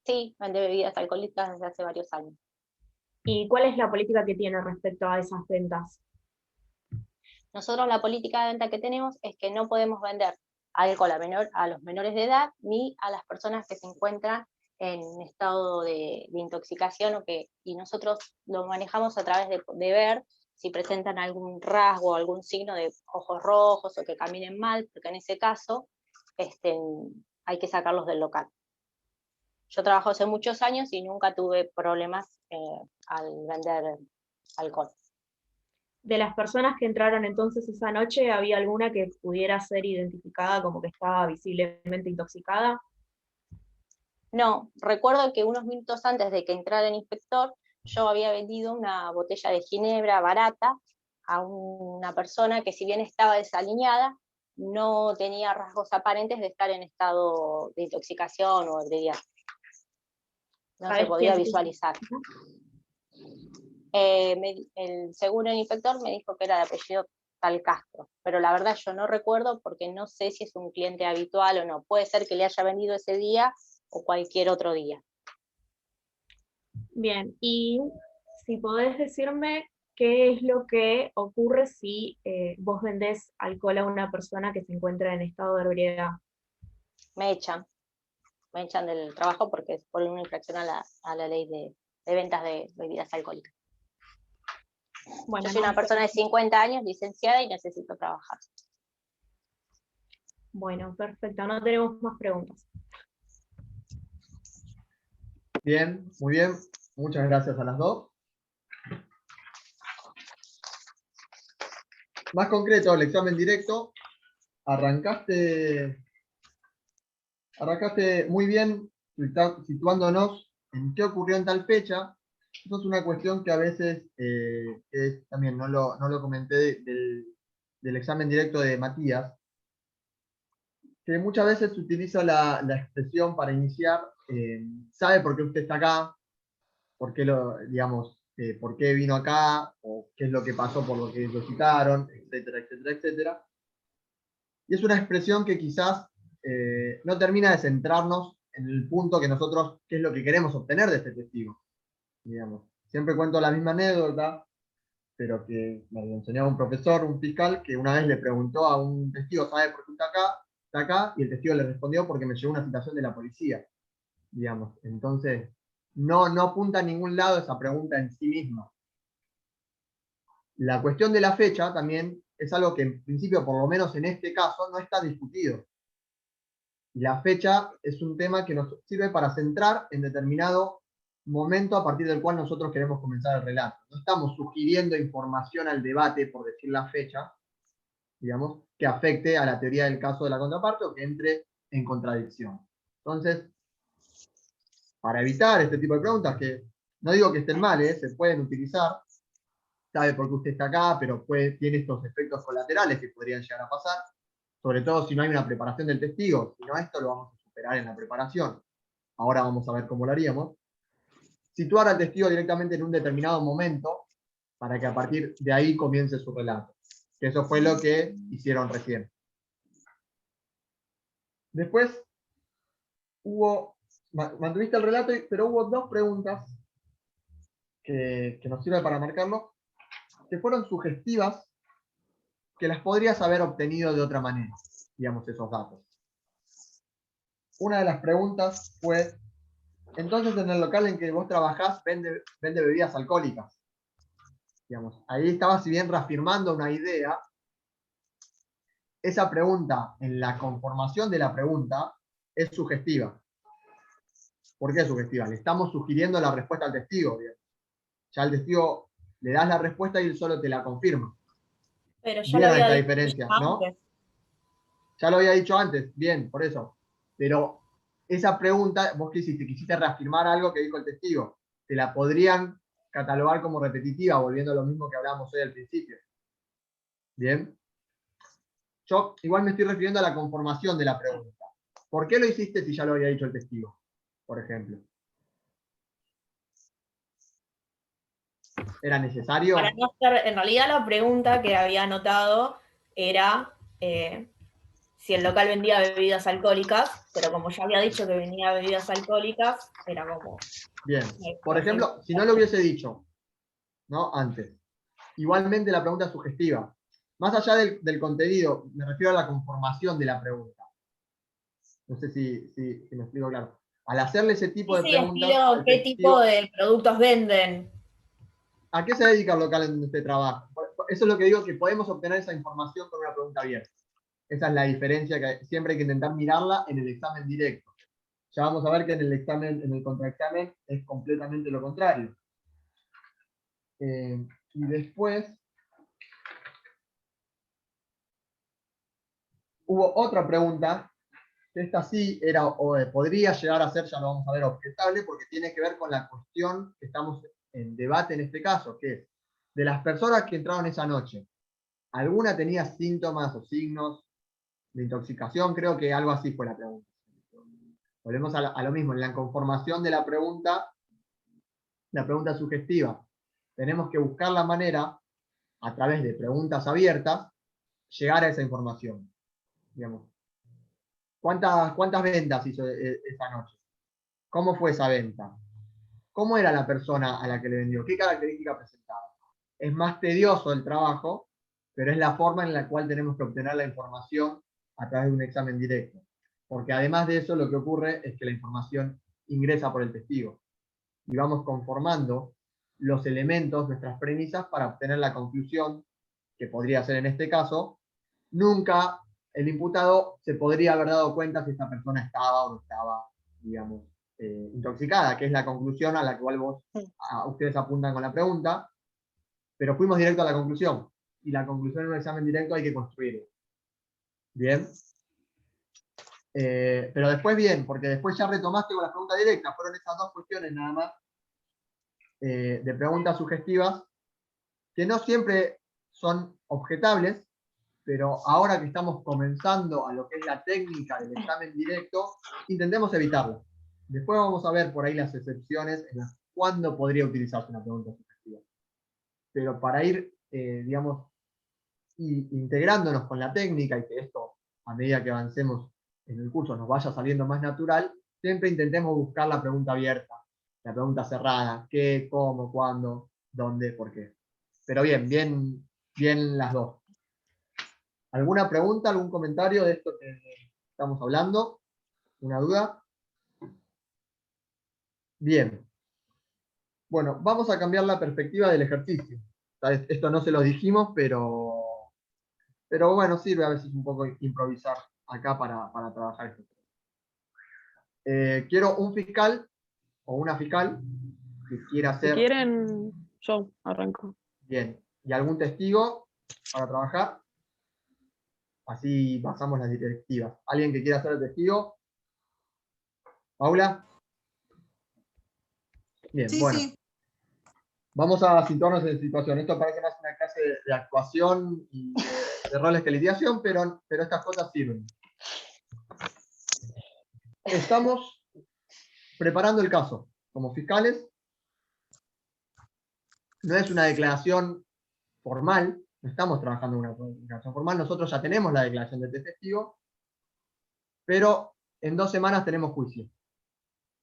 Sí, vende bebidas alcohólicas desde hace varios años. ¿Y cuál es la política que tiene respecto a esas ventas? Nosotros la política de venta que tenemos es que no podemos vender alcohol a los menores de edad ni a las personas que se encuentran en estado de intoxicación, y nosotros lo manejamos a través de ver si presentan algún rasgo o algún signo de ojos rojos o que caminen mal, porque en ese caso hay que sacarlos del local. Yo trabajo hace muchos años y nunca tuve problemas al vender alcohol. De las personas que entraron entonces esa noche, ¿había alguna que pudiera ser identificada como que estaba visiblemente intoxicada? No, recuerdo que unos minutos antes de que entrara el inspector, yo había vendido una botella de ginebra barata a una persona que, si bien estaba desaliñada, no tenía rasgos aparentes de estar en estado de intoxicación o ebriedad. No se podía visualizar. Según el inspector me dijo que era de apellido tal Castro, pero la verdad yo no recuerdo porque no sé si es un cliente habitual o no. Puede ser que le haya vendido ese día o cualquier otro día. Bien, y si podés decirme qué es lo que ocurre si vos vendés alcohol a una persona que se encuentra en estado de ebriedad. me echan del trabajo porque es por una infracción a la ley de ventas de bebidas alcohólicas. Bueno, Yo soy una persona de 50 años, licenciada, y necesito trabajar. Bueno, perfecto, no tenemos más preguntas. Bien, muy bien. Muchas gracias a las dos. Más concreto, el examen directo. Arrancaste muy bien situándonos en qué ocurrió en tal fecha. Eso es una cuestión que a veces también no lo comenté del examen directo de Matías, que muchas veces se utiliza la expresión para iniciar, sabe por qué usted está acá, por qué por qué vino acá, o qué es lo que pasó por lo que lo citaron, etcétera, etcétera, etcétera. Y es una expresión que quizás no termina de centrarnos en el punto que nosotros, qué es lo que queremos obtener de este testigo. Digamos. Siempre cuento la misma anécdota, pero que me enseñaba un profesor, un fiscal, que una vez le preguntó a un testigo, ¿sabe por qué está acá? Está acá, y el testigo le respondió porque me llegó una citación de la policía. Digamos. Entonces, no apunta a ningún lado esa pregunta en sí misma. La cuestión de la fecha también es algo que en principio, por lo menos en este caso, no está discutido. Y la fecha es un tema que nos sirve para centrar en determinado momento a partir del cual nosotros queremos comenzar el relato. No estamos sugiriendo información al debate por decir la fecha, digamos, que afecte a la teoría del caso de la contraparte o que entre en contradicción. Entonces, para evitar este tipo de preguntas, que no digo que estén mal, se pueden utilizar, sabe por qué usted está acá, pero tiene estos efectos colaterales que podrían llegar a pasar, sobre todo si no hay una preparación del testigo. Si no, esto lo vamos a superar en la preparación. Ahora vamos a ver cómo lo haríamos. Situar al testigo directamente en un determinado momento para que a partir de ahí comience su relato. Que eso fue lo que hicieron recién. Después mantuviste el relato, pero hubo dos preguntas que nos sirven para marcarlo, que fueron sugestivas, que las podrías haber obtenido de otra manera, digamos, esos datos. Una de las preguntas fue, entonces en el local en que vos trabajás vende bebidas alcohólicas. Digamos, ahí estaba, si bien reafirmando una idea, esa pregunta, en la conformación de la pregunta, es sugestiva. ¿Por qué es sugestiva? Le estamos sugiriendo la respuesta al testigo. Digamos. Ya al testigo le das la respuesta y él solo te la confirma. Pero ya ¿Vieron lo había esta dicho diferencia, no? antes. Ya lo había dicho antes, bien, por eso. Pero esa pregunta, vos qué hiciste, quisiste reafirmar algo que dijo el testigo. Te la podrían catalogar como repetitiva, volviendo a lo mismo que hablábamos hoy al principio. Bien. Yo igual me estoy refiriendo a la conformación de la pregunta. ¿Por qué lo hiciste si ya lo había dicho el testigo? Por ejemplo. ¿Era necesario? Para no hacer, en realidad la pregunta que había anotado era si el local vendía bebidas alcohólicas, pero como ya había dicho que vendía bebidas alcohólicas, era como... Bien. Por ejemplo, si no lo hubiese dicho, ¿no? Antes. Igualmente la pregunta es sugestiva. Más allá del contenido, me refiero a la conformación de la pregunta. No sé si me explico claro. Al hacerle ese tipo de preguntas... Estilo, ¿qué tipo de productos venden? ¿A qué se dedica el local en donde usted trabaja? Eso es lo que digo, que podemos obtener esa información con una pregunta abierta. Esa es la diferencia que siempre hay que intentar mirarla en el examen directo. Ya vamos a ver que en el contraexamen es completamente lo contrario. Y después hubo otra pregunta, que esta sí era, podría llegar a ser, ya lo vamos a ver, objetable, porque tiene que ver con la cuestión que estamos en debate en este caso, que es, de las personas que entraron esa noche, ¿alguna tenía síntomas o signos de intoxicación? Creo que algo así fue la pregunta. Volvemos a lo mismo, en la conformación de la pregunta sugestiva. Tenemos que buscar la manera, a través de preguntas abiertas, llegar a esa información. Digamos, ¿cuántas ventas hizo esa noche? ¿Cómo fue esa venta? ¿Cómo era la persona a la que le vendió? ¿Qué característica presentaba? Es más tedioso el trabajo, pero es la forma en la cual tenemos que obtener la información a través de un examen directo. porque además de eso lo que ocurre es que la información ingresa por el testigo y vamos conformando los elementos, nuestras premisas para obtener la conclusión, que podría ser en este caso, nunca el imputado se podría haber dado cuenta si esta persona estaba o no estaba, digamos, intoxicada, que es la conclusión a la que ustedes apuntan con la pregunta, pero fuimos directo a la conclusión, y la conclusión en un examen directo hay que construirla. ¿Bien? Pero después bien, porque después ya retomaste con la pregunta directa, fueron esas dos cuestiones nada más, de preguntas sugestivas, que no siempre son objetables, pero ahora que estamos comenzando a lo que es la técnica del examen directo, intentemos evitarlo. Después vamos a ver por ahí las excepciones en las cuándo podría utilizarse una pregunta sugestiva. Pero para ir, digamos, integrándonos con la técnica y que esto, a medida que avancemos en el curso, nos vaya saliendo más natural, siempre intentemos buscar la pregunta abierta, la pregunta cerrada, qué, cómo, cuándo, dónde, por qué. Pero bien las dos. ¿Alguna pregunta, algún comentario de esto que estamos hablando? ¿Una duda? Bien. Bueno, vamos a cambiar la perspectiva del ejercicio. Esto no se lo dijimos, pero bueno, sirve a veces un poco improvisar acá para trabajar esto. Quiero un fiscal o una fiscal que quiera hacer... Si quieren, yo arranco. Bien. ¿Y algún testigo para trabajar? Así pasamos las directivas. ¿Alguien que quiera ser el testigo? ¿Paula? Bien, Sí, bueno. sí. Vamos a situarnos en situación. Esto parece más una clase de actuación y de roles que lidiación, pero estas cosas sirven. Estamos preparando el caso como fiscales. No es una declaración formal, no estamos trabajando en una declaración formal, nosotros ya tenemos la declaración de testigo, pero en 2 semanas tenemos juicio.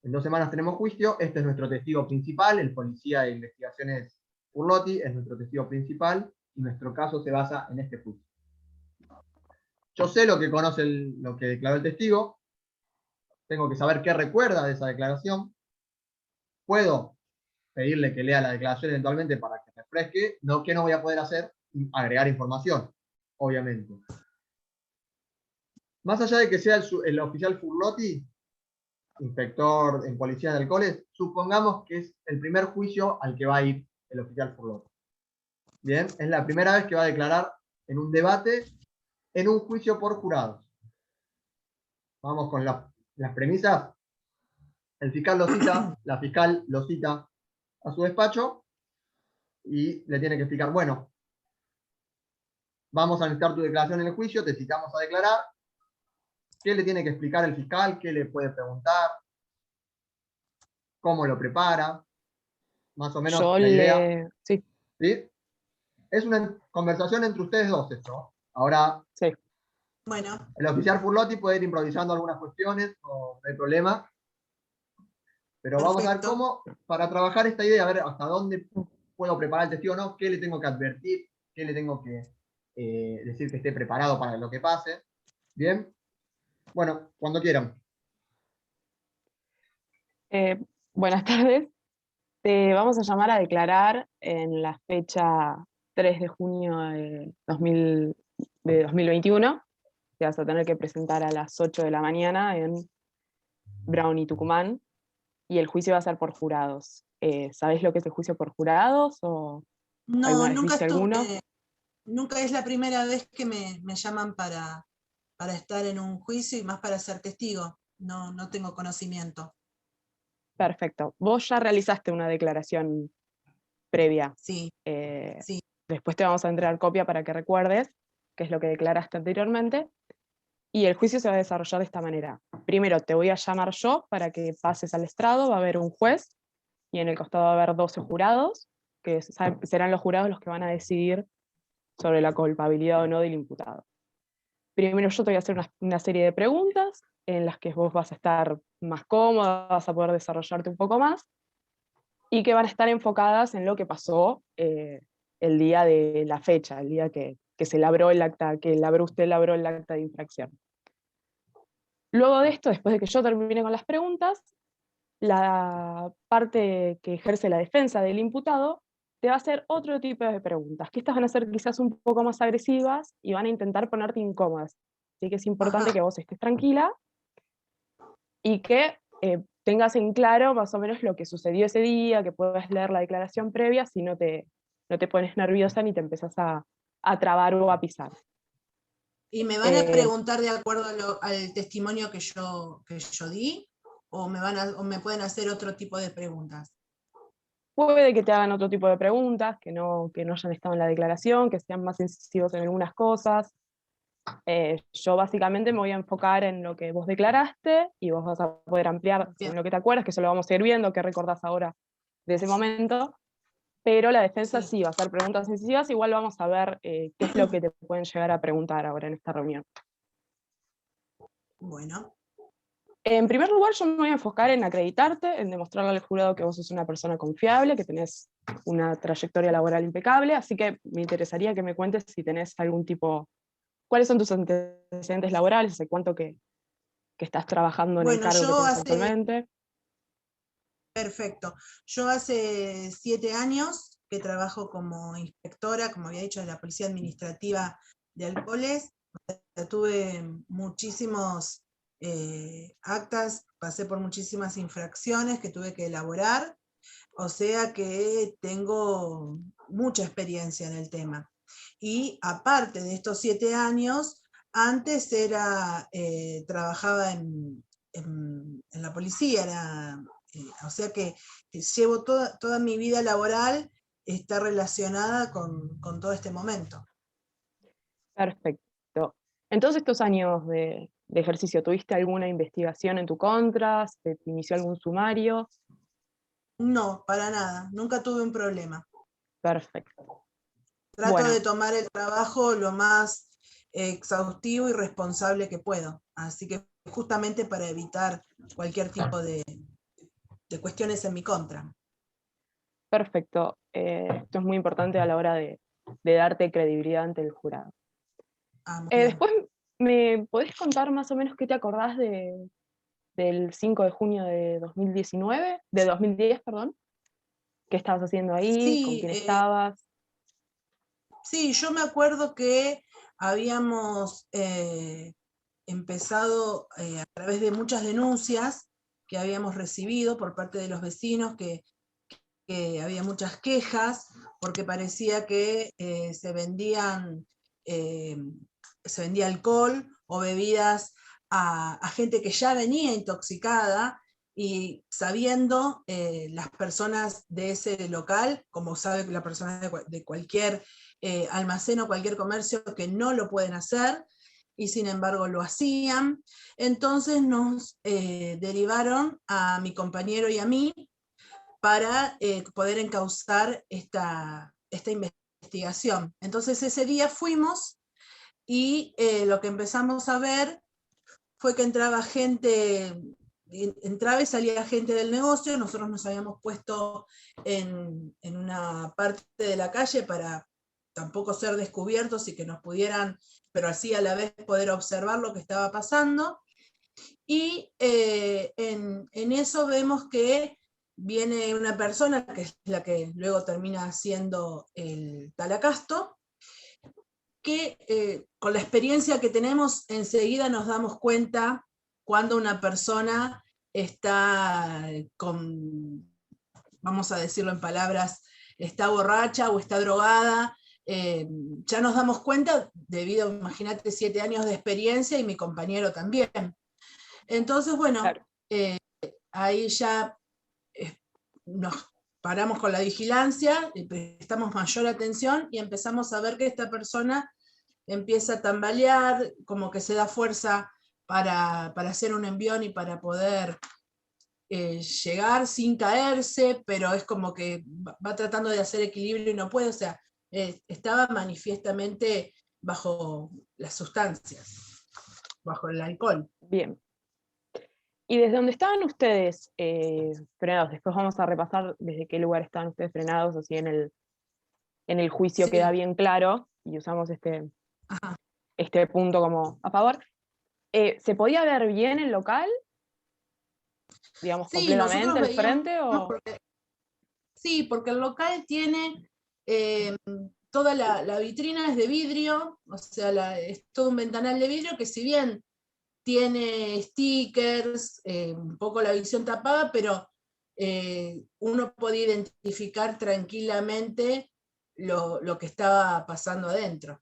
En 2 semanas tenemos juicio, este es nuestro testigo principal, el policía de investigaciones Urlotti es nuestro testigo principal, y nuestro caso se basa en este juicio. Yo sé lo que conoce lo que declaró el testigo, tengo que saber qué recuerda de esa declaración, puedo pedirle que lea la declaración eventualmente para que refresque, ¿qué no voy a poder hacer? Agregar información, obviamente. Más allá de que sea el oficial Furlotti, inspector en policía de alcoholes, supongamos que es el primer juicio al que va a ir el oficial Furlotti. Bien, es la primera vez que va a declarar en un debate, en un juicio por jurados. Vamos con las premisas. El fiscal lo cita, la fiscal lo cita a su despacho y le tiene que explicar, bueno, vamos a necesitar tu declaración en el juicio, te citamos a declarar. ¿Qué le tiene que explicar el fiscal? ¿Qué le puede preguntar? ¿Cómo lo prepara? Más o menos la idea. Sí. ¿Sí? Es una conversación entre ustedes dos esto. Ahora, sí. Bueno. El oficial Furlotti puede ir improvisando algunas cuestiones, no hay problema. Pero Perfecto. vamos a ver cómo, para trabajar esta idea, a ver hasta dónde puedo preparar el testigo o no, qué le tengo que advertir, qué le tengo que decir que esté preparado para lo que pase. ¿Bien? Bueno, cuando quieran. Buenas tardes. Te vamos a llamar a declarar en la fecha 3 de junio de 2021. Te vas a tener que presentar a las 8 de la mañana en Brown y Tucumán, y el juicio va a ser por jurados. ¿Sabés lo que es el juicio por jurados? ¿O no, nunca viste alguno? Nunca es la primera vez que me llaman para estar en un juicio y más para ser testigo. No tengo conocimiento. Perfecto. Vos ya realizaste una declaración previa. Sí. Sí. Después te vamos a entregar copia para que recuerdes qué es lo que declaraste anteriormente. Y el juicio se va a desarrollar de esta manera. Primero te voy a llamar yo para que pases al estrado, va a haber un juez, y en el costado va a haber 12 jurados, que serán los jurados los que van a decidir sobre la culpabilidad o no del imputado. Primero yo te voy a hacer una serie de preguntas, en las que vos vas a estar más cómoda, vas a poder desarrollarte un poco más, y que van a estar enfocadas en lo que pasó el día de la fecha, el día que se labró el acta, usted labró el acta de infracción. Luego de esto, después de que yo termine con las preguntas, la parte que ejerce la defensa del imputado te va a hacer otro tipo de preguntas, que estas van a ser quizás un poco más agresivas y van a intentar ponerte incómodas. Así que es importante que vos estés tranquila y que tengas en claro más o menos lo que sucedió ese día, que puedas leer la declaración previa si no te pones nerviosa ni te empezás a trabar o a pisar. ¿Y me van a preguntar de acuerdo al testimonio que yo di? ¿O me pueden hacer otro tipo de preguntas? Puede que te hagan otro tipo de preguntas, que no hayan estado en la declaración, que sean más incisivos en algunas cosas. Yo básicamente me voy a enfocar en lo que vos declaraste y vos vas a poder ampliar según lo que te acuerdas, que eso lo vamos a ir viendo, qué recordás ahora de ese momento. Pero la defensa sí va a hacer preguntas incisivas, igual vamos a ver qué es lo que te pueden llegar a preguntar ahora en esta reunión. Bueno. En primer lugar, yo me voy a enfocar en acreditarte, en demostrarle al jurado que vos sos una persona confiable, que tenés una trayectoria laboral impecable, así que me interesaría que me cuentes si tenés algún tipo, cuáles son tus antecedentes laborales, hace cuánto que estás trabajando en el cargo que tenés actualmente. Perfecto. Yo hace 7 años que trabajo como inspectora, como había dicho, de la Policía Administrativa de Alcoholes. Tuve muchísimos actas, pasé por muchísimas infracciones que tuve que elaborar, o sea que tengo mucha experiencia en el tema. Y aparte de estos 7 años, antes trabajaba en la policía, o sea que llevo toda mi vida laboral está relacionada con todo este momento. Perfecto. En todos estos años de ejercicio, ¿tuviste alguna investigación en tu contra? ¿Se te inició algún sumario? No, para nada. Nunca tuve un problema. Perfecto. Trato de tomar el trabajo lo más exhaustivo y responsable que puedo. Así que justamente para evitar cualquier tipo de cuestiones en mi contra. Perfecto. Esto es muy importante a la hora de darte credibilidad ante el jurado. Después, ¿me podés contar más o menos qué te acordás del 5 de junio de 2019? De 2010, perdón. ¿Qué estabas haciendo ahí? ¿Con quién estabas? Sí, yo me acuerdo que habíamos empezado a través de muchas denuncias que habíamos recibido por parte de los vecinos, que había muchas quejas porque parecía que se vendía alcohol o bebidas a gente que ya venía intoxicada, y sabiendo las personas de ese local, como sabe la persona de cualquier almacén o cualquier comercio, que no lo pueden hacer, y sin embargo lo hacían. Entonces nos derivaron a mi compañero y a mí para poder encauzar esta investigación. Entonces ese día fuimos y lo que empezamos a ver fue que entraba y salía gente del negocio. Nosotros nos habíamos puesto en una parte de la calle para tampoco ser descubiertos y que nos pudieran, pero así a la vez poder observar lo que estaba pasando. Y en eso vemos que viene una persona, que es la que luego termina siendo el Talacasto, que con la experiencia que tenemos enseguida nos damos cuenta cuando una persona está vamos a decirlo en palabras, está borracha o está drogada. Ya nos damos cuenta debido, imagínate, 7 años de experiencia y mi compañero también. Entonces, bueno, ahí ya nos paramos con la vigilancia, prestamos mayor atención y empezamos a ver que esta persona empieza a tambalear, como que se da fuerza para hacer un envión y para poder llegar sin caerse, pero es como que va tratando de hacer equilibrio y no puede, o sea, estaba manifiestamente bajo las sustancias, bajo el alcohol. Bien. Y desde donde estaban ustedes frenados, después vamos a repasar desde qué lugar estaban ustedes frenados, así en el juicio queda bien claro, y usamos este punto como a favor. ¿Se podía ver bien el local? Digamos, Sí, completamente nosotros el frente, veíamos o... sí, porque el local tiene toda la vitrina es de vidrio, o sea, es todo un ventanal de vidrio que si bien tiene stickers, un poco la visión tapada, pero uno podía identificar tranquilamente lo que estaba pasando adentro.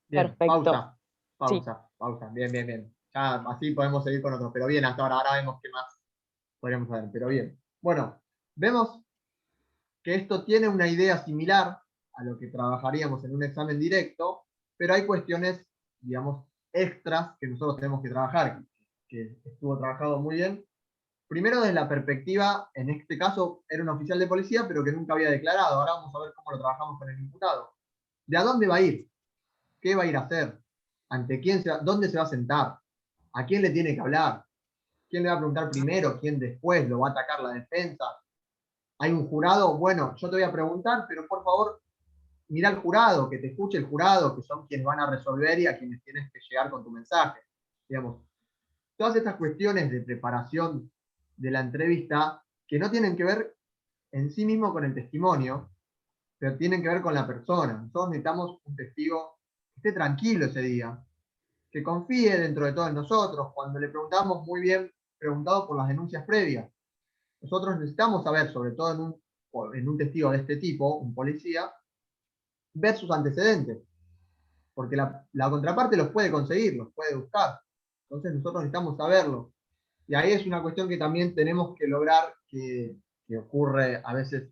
Bien, Perfecto. pausa. Bien. Ya así podemos seguir con otros, pero bien, hasta ahora vemos qué más podríamos saber, pero bien. Bueno, vemos que esto tiene una idea similar a lo que trabajaríamos en un examen directo, pero hay cuestiones, digamos, extras que nosotros tenemos que trabajar, que estuvo trabajado muy bien. Primero, desde la perspectiva, en este caso, era un oficial de policía, pero que nunca había declarado. Ahora vamos a ver cómo lo trabajamos con el imputado. ¿De a dónde va a ir? ¿Qué va a ir a hacer? ¿Ante quién dónde se va a sentar? ¿A quién le tiene que hablar? ¿Quién le va a preguntar primero? ¿Quién después? ¿Lo va a atacar la defensa? ¿Hay un jurado? Bueno, yo te voy a preguntar, pero por favor, mira al jurado, que te escuche el jurado, que son quienes van a resolver y a quienes tienes que llegar con tu mensaje. Digamos, todas estas cuestiones de preparación de la entrevista que no tienen que ver en sí mismo con el testimonio, pero tienen que ver con la persona. Nosotros necesitamos un testigo que esté tranquilo ese día, que confíe dentro de todo en nosotros. Cuando le preguntamos, muy bien preguntado por las denuncias previas, nosotros necesitamos saber, sobre todo en un testigo de este tipo, un policía, ver sus antecedentes, porque la contraparte los puede conseguir, los puede buscar. Entonces nosotros necesitamos saberlo. Y ahí es una cuestión que también tenemos que lograr, que ocurre a veces,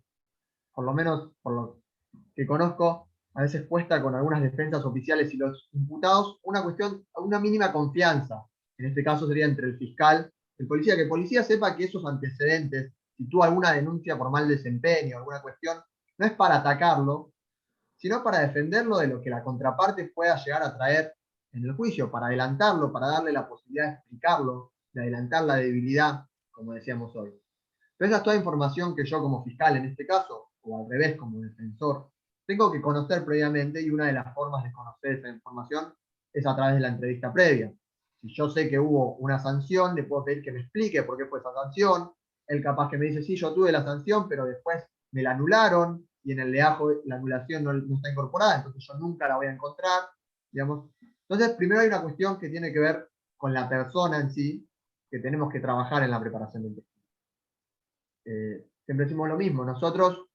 por lo menos por lo que conozco, a veces cuesta con algunas defensas oficiales y los imputados, una mínima confianza. En este caso sería entre el fiscal y el policía, que el policía sepa que esos antecedentes, si tuvo alguna denuncia por mal desempeño, alguna cuestión, no es para atacarlo, sino para defenderlo de lo que la contraparte pueda llegar a traer en el juicio, para adelantarlo, para darle la posibilidad de explicarlo, de adelantar la debilidad, como decíamos hoy. Pero esa es toda información que yo como fiscal en este caso, o al revés como defensor, tengo que conocer previamente, y una de las formas de conocer esa información es a través de la entrevista previa. Si yo sé que hubo una sanción, le puedo pedir que me explique por qué fue esa sanción. Él capaz que me dice, sí, yo tuve la sanción, pero después me la anularon, y en el leajo la anulación no está incorporada, entonces yo nunca la voy a encontrar, digamos. Entonces, primero hay una cuestión que tiene que ver con la persona en sí, que tenemos que trabajar en la preparación del testigo. Siempre decimos lo mismo, nosotros,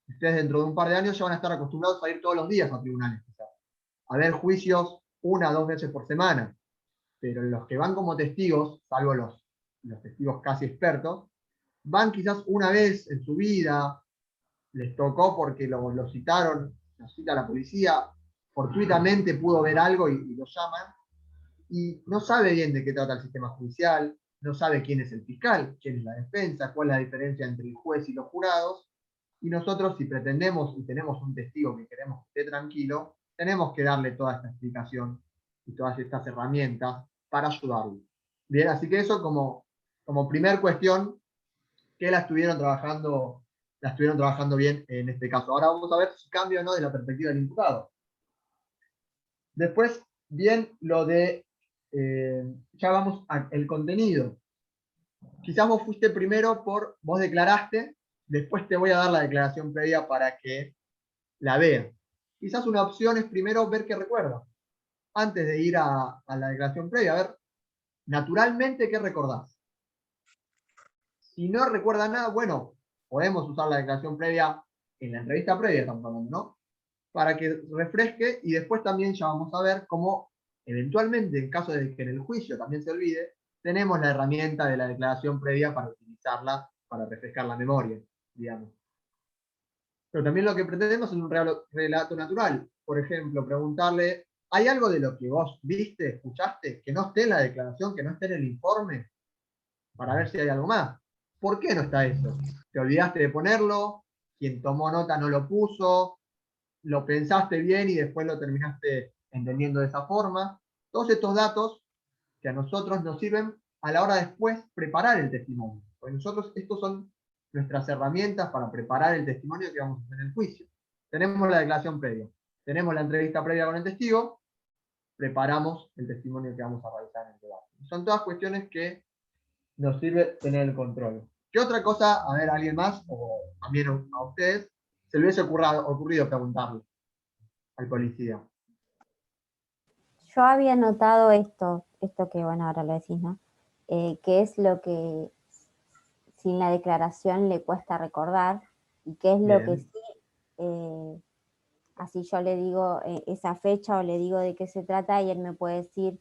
ustedes dentro de un par de años ya van a estar acostumbrados a ir todos los días a tribunales, quizás, a ver juicios 1 o 2 veces por semana, pero los que van como testigos, salvo los testigos casi expertos, van quizás una vez en su vida, les tocó porque lo citaron, lo cita la policía, fortuitamente pudo ver algo y lo llaman, y no sabe bien de qué trata el sistema judicial, no sabe quién es el fiscal, quién es la defensa, cuál es la diferencia entre el juez y los jurados, y nosotros, si pretendemos y tenemos un testigo que queremos que esté tranquilo, tenemos que darle toda esta explicación y todas estas herramientas para ayudarlo. Bien, así que eso como primer cuestión que la estuvieron trabajando bien en este caso. Ahora vamos a ver si cambia o no de la perspectiva del imputado. Después, bien, lo de, ya vamos al contenido. Quizás vos fuiste primero vos declaraste, después te voy a dar la declaración previa para que la veas. Quizás una opción es primero ver qué recuerda, antes de ir a la declaración previa, a ver, naturalmente, ¿qué recordás? Si no recuerda nada, bueno, podemos usar la declaración previa en la entrevista previa, estamos hablando, ¿no? Para que refresque, y después también ya vamos a ver cómo, eventualmente, en caso de que en el juicio también se olvide, tenemos la herramienta de la declaración previa para utilizarla, para refrescar la memoria, digamos. Pero también lo que pretendemos es un relato natural. Por ejemplo, preguntarle, ¿hay algo de lo que vos viste, escuchaste, que no esté en la declaración, que no esté en el informe? Para ver si hay algo más. ¿Por qué no está eso? ¿Te olvidaste de ponerlo? ¿Quien tomó nota no lo puso? ¿Lo pensaste bien y después lo terminaste entendiendo de esa forma? Todos estos datos que a nosotros nos sirven a la hora de después preparar el testimonio. Porque nosotros, estos son nuestras herramientas para preparar el testimonio que vamos a hacer en el juicio. Tenemos la declaración previa, tenemos la entrevista previa con el testigo, preparamos el testimonio que vamos a realizar en el debate. Son todas cuestiones que nos sirve tener el control. ¿Qué otra cosa, a ver, a alguien más, o también a ustedes, se le hubiese ocurrido preguntarle al policía? Yo había notado esto que, bueno, ahora lo decís, ¿no? ¿Qué es lo que sin la declaración le cuesta recordar? ¿Y qué es lo que sí, así yo le digo esa fecha o le digo de qué se trata y él me puede decir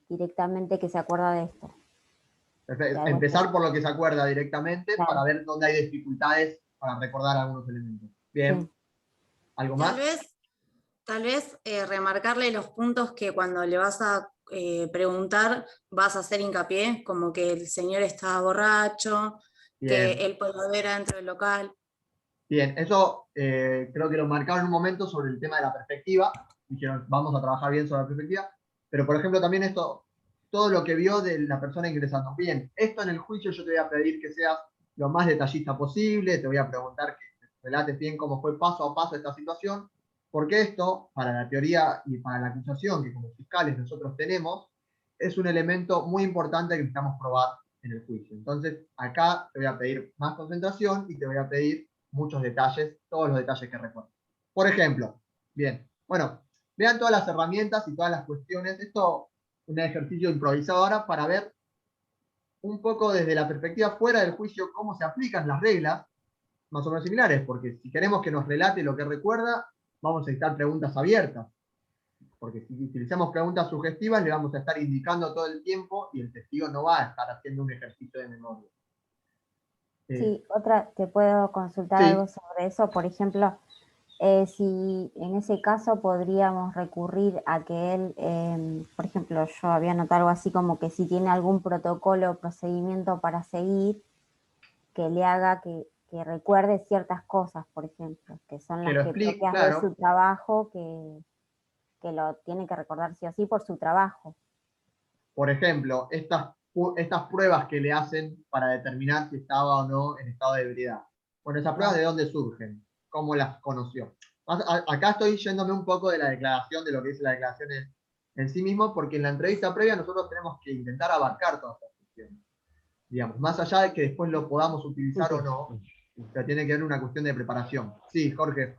directamente que se acuerda de esto? Perfecto. Empezar por lo que se acuerda directamente, claro, para ver dónde hay dificultades para recordar algunos elementos. Bien. sí. ¿Algo más? Tal vez remarcarle los puntos que cuando le vas a preguntar vas a hacer hincapié, como que el señor estaba borracho, Bien. que él puede ver adentro del local. Bien, eso creo que lo marcaron en un momento sobre el tema de la perspectiva. Dijeron, vamos a trabajar bien sobre la perspectiva. Pero, por ejemplo, también esto, todo lo que vio de la persona ingresando. Bien, esto en el juicio yo te voy a pedir que seas lo más detallista posible, te voy a preguntar que relates bien cómo fue paso a paso esta situación, porque esto, para la teoría y para la acusación que como fiscales nosotros tenemos, es un elemento muy importante que necesitamos probar en el juicio. Entonces, acá te voy a pedir más concentración y te voy a pedir muchos detalles, todos los detalles que recuerdo. Por ejemplo, bien, bueno, vean todas las herramientas y todas las cuestiones. Esto es un ejercicio improvisado ahora para ver un poco desde la perspectiva fuera del juicio cómo se aplican las reglas, más o menos similares, porque si queremos que nos relate lo que recuerda, vamos a necesitar preguntas abiertas. Porque si utilizamos preguntas sugestivas, le vamos a estar indicando todo el tiempo y el testigo no va a estar haciendo un ejercicio de memoria. Sí, te puedo consultar sí. algo sobre eso. Por ejemplo, si en ese caso podríamos recurrir a que él, por ejemplo, yo había notado algo así como que si tiene algún protocolo o procedimiento para seguir, que le haga que recuerde ciertas cosas, por ejemplo, que son las que propias claro. de su trabajo, que lo tiene que recordar sí o sí por su trabajo. Por ejemplo, estas pruebas que le hacen para determinar si estaba o no en estado de ebriedad. Bueno, ¿esas pruebas de dónde surgen? ¿Cómo las conoció? Acá estoy yéndome un poco de la declaración, de lo que dice la declaración en sí mismo, porque en la entrevista previa nosotros tenemos que intentar abarcar todas las cuestiones. Digamos, más allá de que después lo podamos utilizar o no, pero tiene que haber una cuestión de preparación. Sí, Jorge.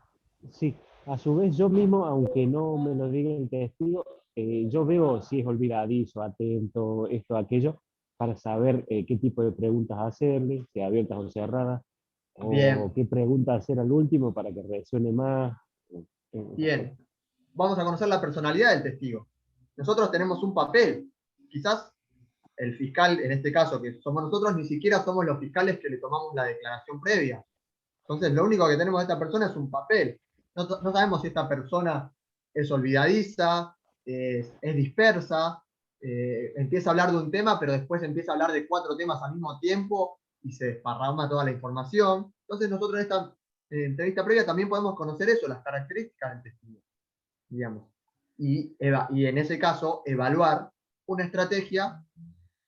Sí, a su vez yo mismo, aunque no me lo diga el testigo, yo veo si es olvidadizo, atento, esto, aquello, para saber qué tipo de preguntas hacerle, si abiertas o cerradas, Bien. o qué pregunta hacer al último para que reaccione más. Bien, vamos a conocer la personalidad del testigo. Nosotros tenemos un papel, quizás el fiscal, en este caso, que somos nosotros, ni siquiera somos los fiscales que le tomamos la declaración previa. Entonces, lo único que tenemos de esta persona es un papel. No sabemos si esta persona es olvidadiza, es dispersa, empieza a hablar de un tema, pero después empieza a hablar de 4 temas al mismo tiempo y se desparrama toda la información. Entonces, nosotros en esta entrevista previa también podemos conocer eso, las características del testigo, digamos. Y en ese caso, evaluar una estrategia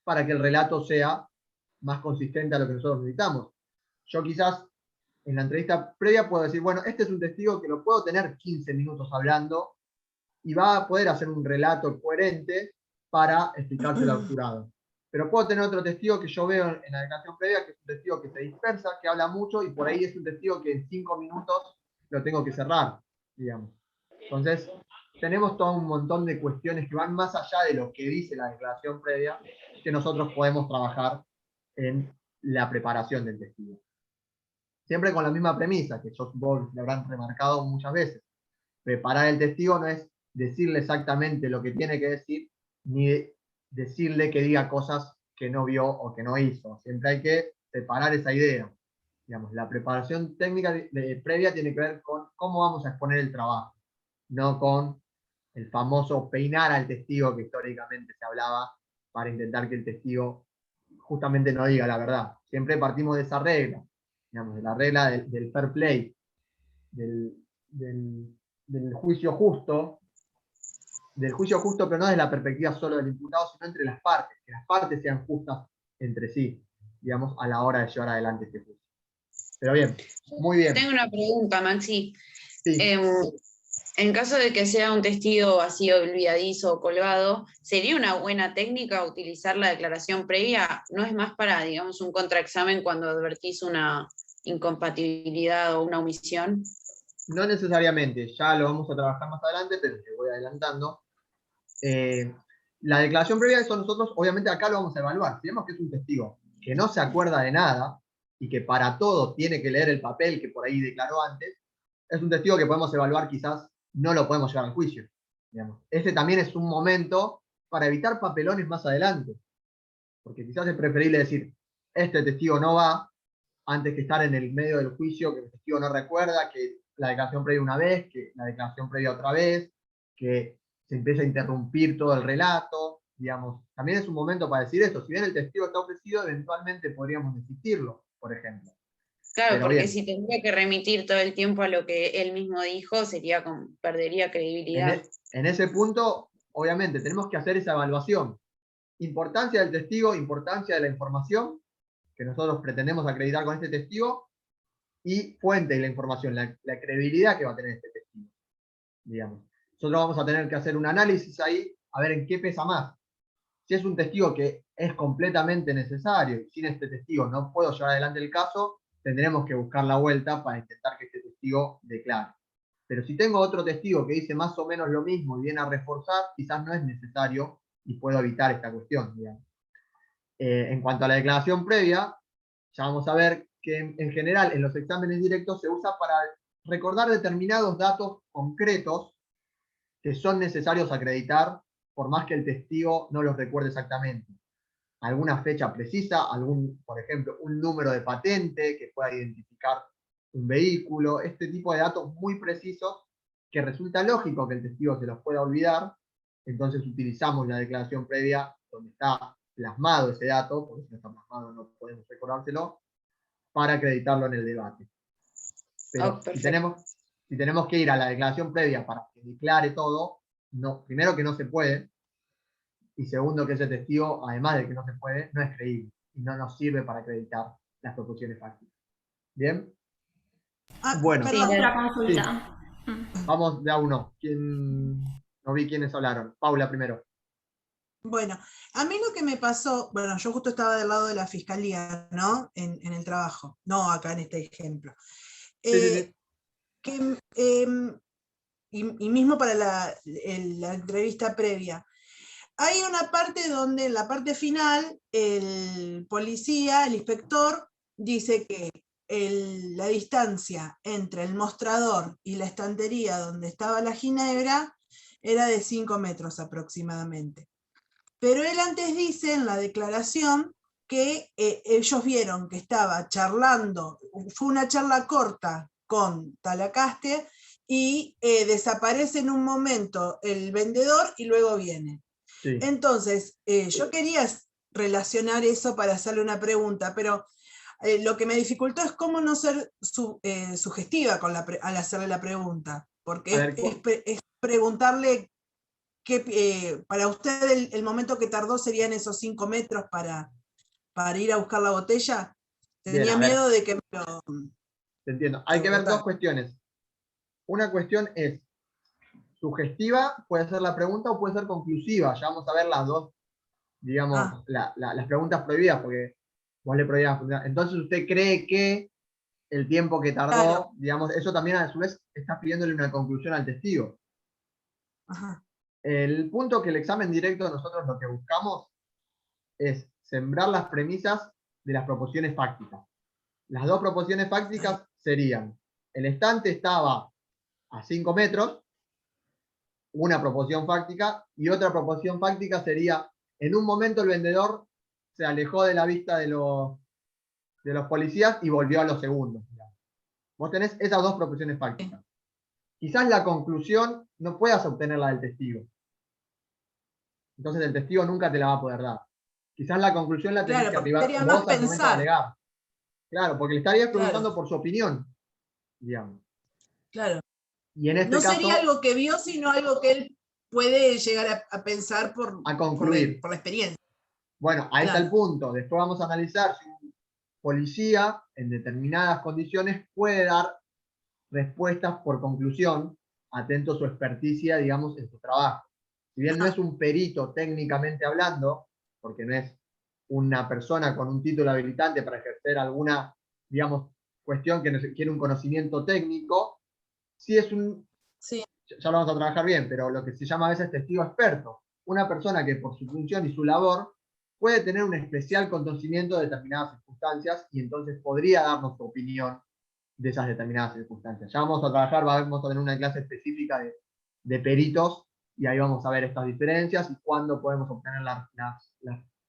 para que el relato sea más consistente a lo que nosotros necesitamos. Yo quizás en la entrevista previa puedo decir, bueno, este es un testigo que lo puedo tener 15 minutos hablando y va a poder hacer un relato coherente para explicárselo al jurado. Pero puedo tener otro testigo que yo veo en la declaración previa, que es un testigo que se dispersa, que habla mucho, y por ahí es un testigo que en 5 minutos lo tengo que cerrar, digamos. Entonces, tenemos todo un montón de cuestiones que van más allá de lo que dice la declaración previa, que nosotros podemos trabajar en la preparación del testigo. Siempre con la misma premisa, que yo supongo que lo habrán remarcado muchas veces. Preparar el testigo no es decirle exactamente lo que tiene que decir, ni decirle que diga cosas que no vio o que no hizo. Siempre hay que separar esa idea. Digamos, la preparación técnica previa tiene que ver con cómo vamos a exponer el trabajo, no con el famoso peinar al testigo que históricamente se hablaba para intentar que el testigo justamente no diga la verdad. Siempre partimos de esa regla, digamos, de la regla del fair play, del juicio justo, pero no desde la perspectiva solo del imputado, sino entre las partes, que las partes sean justas entre sí, digamos, a la hora de llevar adelante este juicio. Pero bien, muy bien. Tengo una pregunta, Maxi. Sí. En caso de que sea un testigo así olvidadizo o colgado, ¿sería una buena técnica utilizar la declaración previa? ¿No es más para, digamos, un contraexamen cuando advertís una incompatibilidad o una omisión? No necesariamente, ya lo vamos a trabajar más adelante, pero te voy adelantando. La declaración previa, eso nosotros, obviamente acá lo vamos a evaluar. Si vemos que es un testigo que no se acuerda de nada y que para todo tiene que leer el papel que por ahí declaró antes, es un testigo que podemos evaluar, quizás no lo podemos llevar al juicio. Digamos. Ese también es un momento para evitar papelones más adelante. Porque quizás es preferible decir, este testigo no va, antes que estar en el medio del juicio, que el testigo no recuerda, que la declaración previa una vez, que la declaración previa otra vez, que se empieza a interrumpir todo el relato, digamos. También es un momento para decir esto. Si bien el testigo está ofrecido, eventualmente podríamos desistirlo, por ejemplo. Claro, Pero porque bien, si tendría que remitir todo el tiempo a lo que él mismo dijo, sería perdería credibilidad. en ese punto, obviamente, tenemos que hacer esa evaluación. Importancia del testigo, importancia de la información que nosotros pretendemos acreditar con este testigo, y fuente de la información, la credibilidad que va a tener este testigo, digamos. Nosotros vamos a tener que hacer un análisis ahí, a ver en qué pesa más. Si es un testigo que es completamente necesario, y sin este testigo no puedo llevar adelante el caso, tendremos que buscar la vuelta para intentar que este testigo declare. Pero si tengo otro testigo que dice más o menos lo mismo y viene a reforzar, quizás no es necesario y puedo evitar esta cuestión, digamos. En cuanto a la declaración previa, ya vamos a ver que en general en los exámenes directos se usa para recordar determinados datos concretos que son necesarios acreditar, por más que el testigo no los recuerde exactamente. Alguna fecha precisa, por ejemplo, un número de patente que pueda identificar un vehículo, este tipo de datos muy precisos que resulta lógico que el testigo se los pueda olvidar, entonces utilizamos la declaración previa donde está plasmado ese dato, porque si no está plasmado no podemos recordárselo, para acreditarlo en el debate. Pero si tenemos que ir a la declaración previa para que declare todo, no, primero que no se puede, y segundo que ese testigo, además de que no se puede, no es creíble, y no nos sirve para acreditar las proposiciones fácticas. ¿Bien? Bueno. Sí, otra consulta. Sí. Vamos de a uno. No vi quiénes hablaron. Paula primero. Bueno, a mí lo que me pasó, bueno, yo justo estaba del lado de la fiscalía, ¿no? En el trabajo, no acá en este ejemplo. Sí. Y mismo para la entrevista previa. Hay una parte donde en la parte final el policía, el inspector, dice que la distancia entre el mostrador y la estantería donde estaba la ginebra era de 5 metros aproximadamente. Pero él antes dice en la declaración que ellos vieron que estaba charlando, fue una charla corta con Talacaste y desaparece en un momento el vendedor y luego viene. Sí. Entonces, yo quería relacionar eso para hacerle una pregunta, pero lo que me dificultó es cómo no ser sugestiva al hacerle la pregunta, porque es preguntarle para usted el momento que tardó serían esos 5 metros para ir a buscar la botella. Tenía miedo de que me lo... Te entiendo. Hay que ver dos cuestiones. Una cuestión es sugestiva, puede ser la pregunta, o puede ser conclusiva. Ya vamos a ver las dos, digamos, las preguntas prohibidas, porque vos le prohibías. Entonces usted cree que el tiempo que tardó, digamos, eso también a su vez está pidiéndole una conclusión al testigo. Ajá. El punto que el examen directo nosotros lo que buscamos es sembrar las premisas de las proposiciones fácticas. Las dos proposiciones fácticas serían: el estante estaba a 5 metros, una proposición fáctica, y otra proposición fáctica sería: en un momento el vendedor se alejó de la vista de los policías y volvió a los segundos. Vos tenés esas dos proposiciones fácticas. Quizás la conclusión no puedas obtenerla del testigo. Entonces el testigo nunca te la va a poder dar. Quizás la conclusión la tenés que arribar vos al momento de alegar. Claro, porque le estarías preguntando por su opinión, digamos. Claro. Y en este no caso, sería algo que vio, sino algo que él puede llegar a pensar a concluir. Por la experiencia. Bueno, ahí está el punto. Después vamos a analizar si un policía, en determinadas condiciones, puede dar respuestas por conclusión atento su experticia, digamos, en su trabajo. Si bien no es un perito técnicamente hablando, porque no es una persona con un título habilitante para ejercer alguna, digamos, cuestión que requiere un conocimiento técnico, sí es un, ya lo vamos a trabajar bien, pero lo que se llama a veces testigo experto, una persona que por su función y su labor puede tener un especial conocimiento de determinadas circunstancias y entonces podría darnos su opinión de esas determinadas circunstancias. Ya vamos a trabajar, vamos a tener una clase específica de peritos y ahí vamos a ver estas diferencias y cuándo podemos obtener las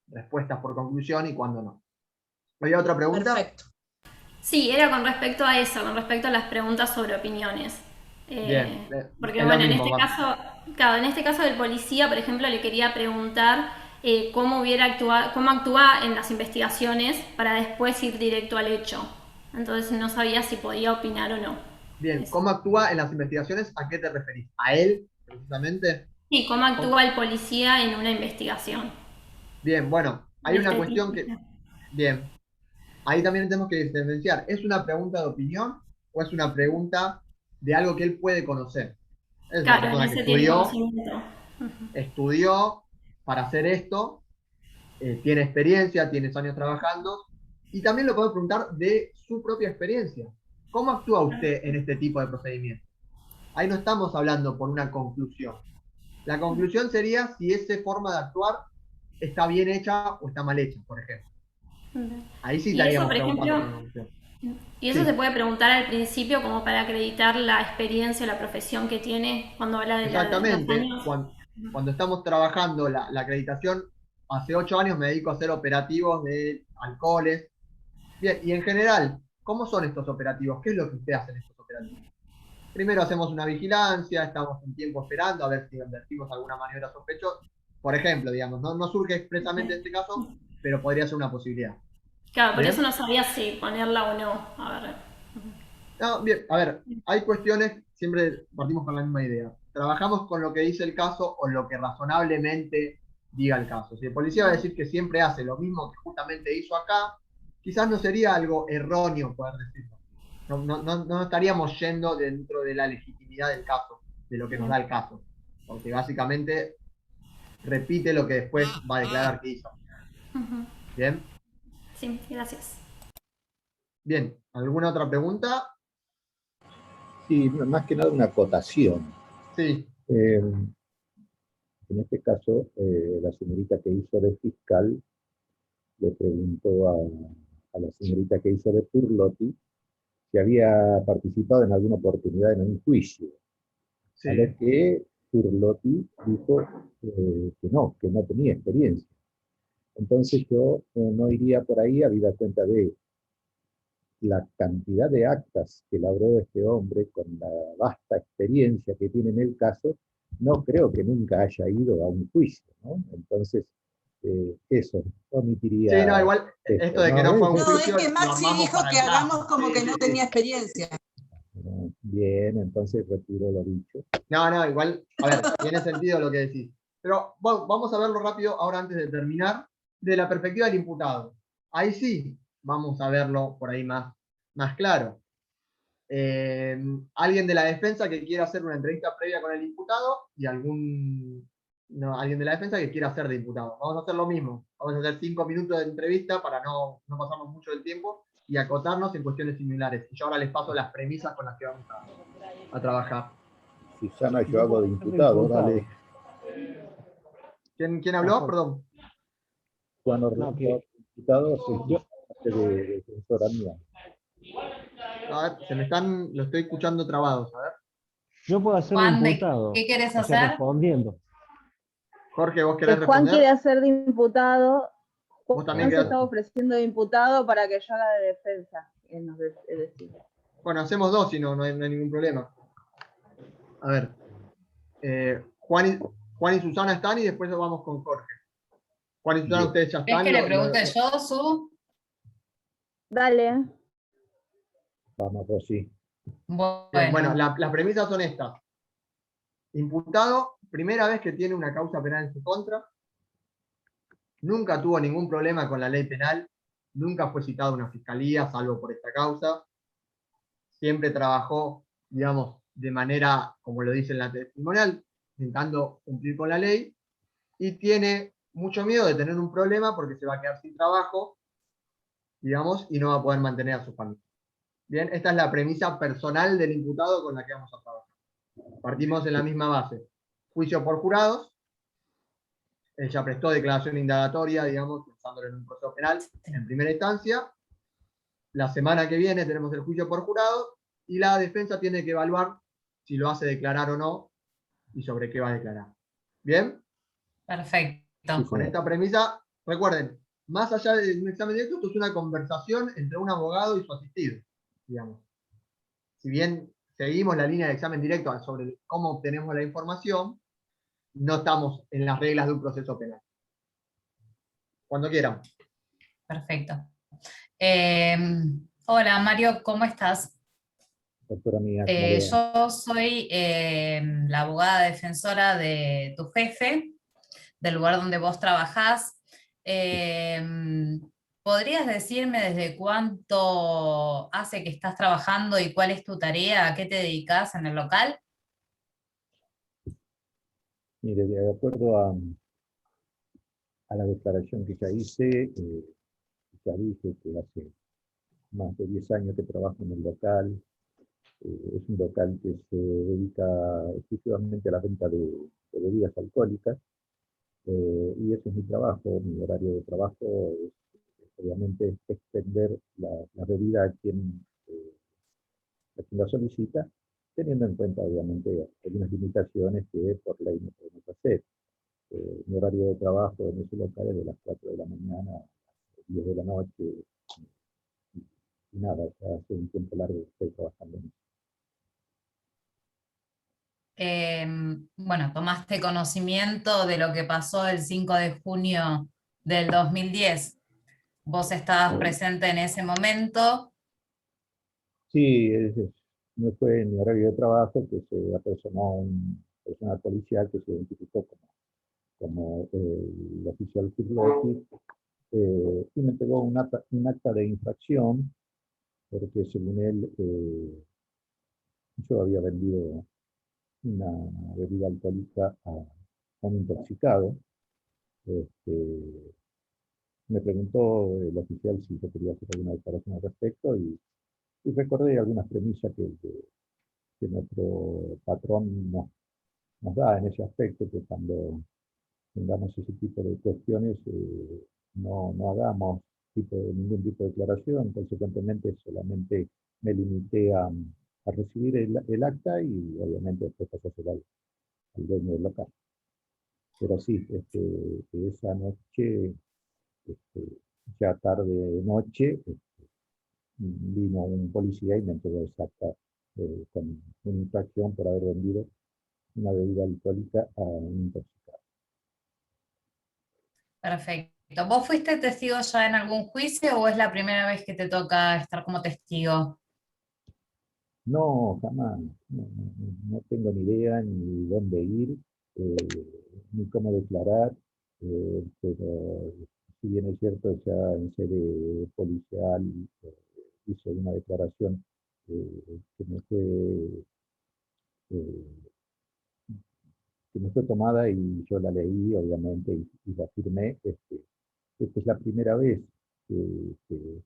respuestas por conclusión y cuándo no. ¿Había otra pregunta? Perfecto. Sí, era con respecto a eso, con respecto a las preguntas sobre opiniones. Bien. Porque Es bueno, lo en mismo, este caso, claro, en este caso del policía, por ejemplo, le quería preguntar cómo actúa en las investigaciones para después ir directo al hecho. Entonces no sabía si podía opinar o no. Bien, ¿cómo actúa en las investigaciones? ¿A qué te referís? ¿A él, precisamente? Sí, cómo actúa el policía en una investigación. Bien, bueno, hay De una este cuestión tipo. que... Bien, ahí también tenemos que diferenciar. ¿Es una pregunta de opinión o es una pregunta de algo que él puede conocer? Es una Claro, en persona que ese tiene conocimiento. estudió para hacer esto, tiene experiencia, tiene años trabajando, y también lo podemos preguntar de su propia experiencia. ¿Cómo actúa usted en este tipo de procedimiento? Ahí no estamos hablando por una conclusión. La conclusión sería si esa forma de actuar está bien hecha o está mal hecha, por ejemplo. Ahí sí Y eso, estaríamos por preguntando ejemplo, por una conclusión. y eso Sí. se puede preguntar al principio como para acreditar la experiencia, la profesión que tiene cuando habla de los Exactamente. años. Cuando estamos trabajando la acreditación, hace 8 años me dedico a hacer operativos de alcoholes. Bien, y en general, ¿cómo son estos operativos? ¿Qué es lo que usted hace en estos operativos? Primero hacemos una vigilancia, estamos un tiempo esperando a ver si advertimos alguna maniobra sospechosa. Por ejemplo, digamos, no surge expresamente en este caso, pero podría ser una posibilidad. Claro, por ¿Bien? eso no sabía si ponerla o no. A ver. No, bien, a ver, hay cuestiones, siempre partimos con la misma idea. Trabajamos con lo que dice el caso o lo que razonablemente diga el caso. Si el policía va a decir que siempre hace lo mismo que justamente hizo acá, quizás no sería algo erróneo poder decirlo. No estaríamos yendo dentro de la legitimidad del caso, de lo que nos da el caso. Porque básicamente repite lo que después va a declarar que hizo. ¿Bien? Sí, gracias. Bien, ¿alguna otra pregunta? Sí, más que nada una acotación. Sí. En este caso, la señorita que hizo de fiscal le preguntó a la señorita que hizo de Purlotti si había participado en alguna oportunidad en un juicio. Sí. A lo que Purlotti dijo que no tenía experiencia. Entonces yo no iría por ahí, habida cuenta de la cantidad de actas que elaboró este hombre con la vasta experiencia que tiene en el caso, no creo que nunca haya ido a un juicio, ¿no? Entonces, eso, omitiría... Sí, no, igual esto de que no fue a un No, es juicio que lo Maxi armamos dijo para que el caso. hagamos como que no tenía experiencia. Bien, entonces retiro lo dicho. No, igual, a ver, tiene sentido lo que decís. Pero bueno, vamos a verlo rápido ahora antes de terminar, de la perspectiva del imputado. Ahí sí, vamos a verlo por ahí más claro. Alguien de la defensa que quiera hacer una entrevista previa con el imputado y alguien de la defensa que quiera hacer de imputado. Vamos a hacer lo mismo. Vamos a hacer 5 minutos de entrevista para no pasarnos mucho del tiempo y acotarnos en cuestiones similares. Y yo ahora les paso las premisas con las que vamos a trabajar. Susana, yo hago de imputado, dale. ¿Quién habló? Perdón. Juan Orlando, imputado, soy de defensora mía. A ver, lo estoy escuchando trabados, a ver. Yo puedo hacer Juan, de imputado. ¿qué querés o sea, hacer? respondiendo. Jorge, ¿vos querés Juan responder? quiere hacer de imputado. ¿Vos también Juan se querés? está ofreciendo de imputado para que yo haga de defensa. Bueno, hacemos dos si no hay ningún problema. A ver. Juan y Susana están y después vamos con Jorge. Juan y Susana, ustedes ya están. ¿Querés que le pregunte yo, Su? Dale. Vamos, Rosy. Bueno, las premisas son estas. Imputado, primera vez que tiene una causa penal en su contra. Nunca tuvo ningún problema con la ley penal. Nunca fue citado a una fiscalía, salvo por esta causa. Siempre trabajó, digamos, de manera, como lo dice en la testimonial, intentando cumplir con la ley, y tiene mucho miedo de tener un problema porque se va a quedar sin trabajo, digamos, y no va a poder mantener a su familia. Bien, esta es la premisa personal del imputado con la que vamos a trabajar. Partimos en la misma base. Juicio por jurados. Ella prestó declaración indagatoria, digamos, pensándolo en un proceso penal en primera instancia. La semana que viene tenemos el juicio por jurado y la defensa tiene que evaluar si lo hace declarar o no y sobre qué va a declarar. ¿Bien? Perfecto. Con esta premisa, recuerden, más allá de un examen directo, esto es una conversación entre un abogado y su asistido, digamos. Si bien seguimos la línea de examen directo sobre cómo obtenemos la información, no estamos en las reglas de un proceso penal. Cuando quieran. Perfecto. Hola Mario, ¿cómo estás? Doctora mía, ¿cómo le va? Yo soy la abogada defensora de tu jefe, del lugar donde vos trabajás. ¿Podrías decirme desde cuánto hace que estás trabajando y cuál es tu tarea? ¿A qué te dedicas en el local? Mire, de acuerdo a la declaración que ya hice, ya dije que hace más de 10 años que trabajo en el local. Es un local que se dedica exclusivamente a la venta de bebidas alcohólicas, y ese es mi trabajo. Mi horario de trabajo es obviamente extender la bebida a quien la solicita, teniendo en cuenta obviamente algunas limitaciones que por ley no podemos hacer. Mi horario de trabajo en ese local es de las 4 de la mañana a las 10 de la noche, y nada, ya hace un tiempo largo que estoy trabajando en eso. Bueno, tomaste conocimiento de lo que pasó el 5 de junio del 2010. Vos estabas presente en ese momento. Sí, no fue en mi horario de trabajo que se apersonó un personal policial que se identificó como el oficial Kirlotti, y me entregó un acta de infracción, porque según él yo había vendido una bebida alcohólica a un intoxicado. Me preguntó el oficial si yo quería hacer alguna declaración al respecto, y recordé algunas premisas que nuestro patrón nos da en ese aspecto, que cuando tengamos ese tipo de cuestiones no hagamos ningún tipo de declaración. Consecuentemente solamente me limité a recibir el acta y obviamente después pasársela al dueño del local. Pero sí, esa noche, ya tarde noche, vino un policía y me entregó esa acta con una infracción por haber vendido una bebida alcohólica a un intoxicado. Perfecto. ¿Vos fuiste testigo ya en algún juicio o es la primera vez que te toca estar como testigo? No, jamás. No tengo ni idea ni dónde ir, ni cómo declarar, pero si bien es cierto, ya en sede policial hice una declaración que me fue tomada y yo la leí, obviamente, y la firmé. Esta es la primera vez que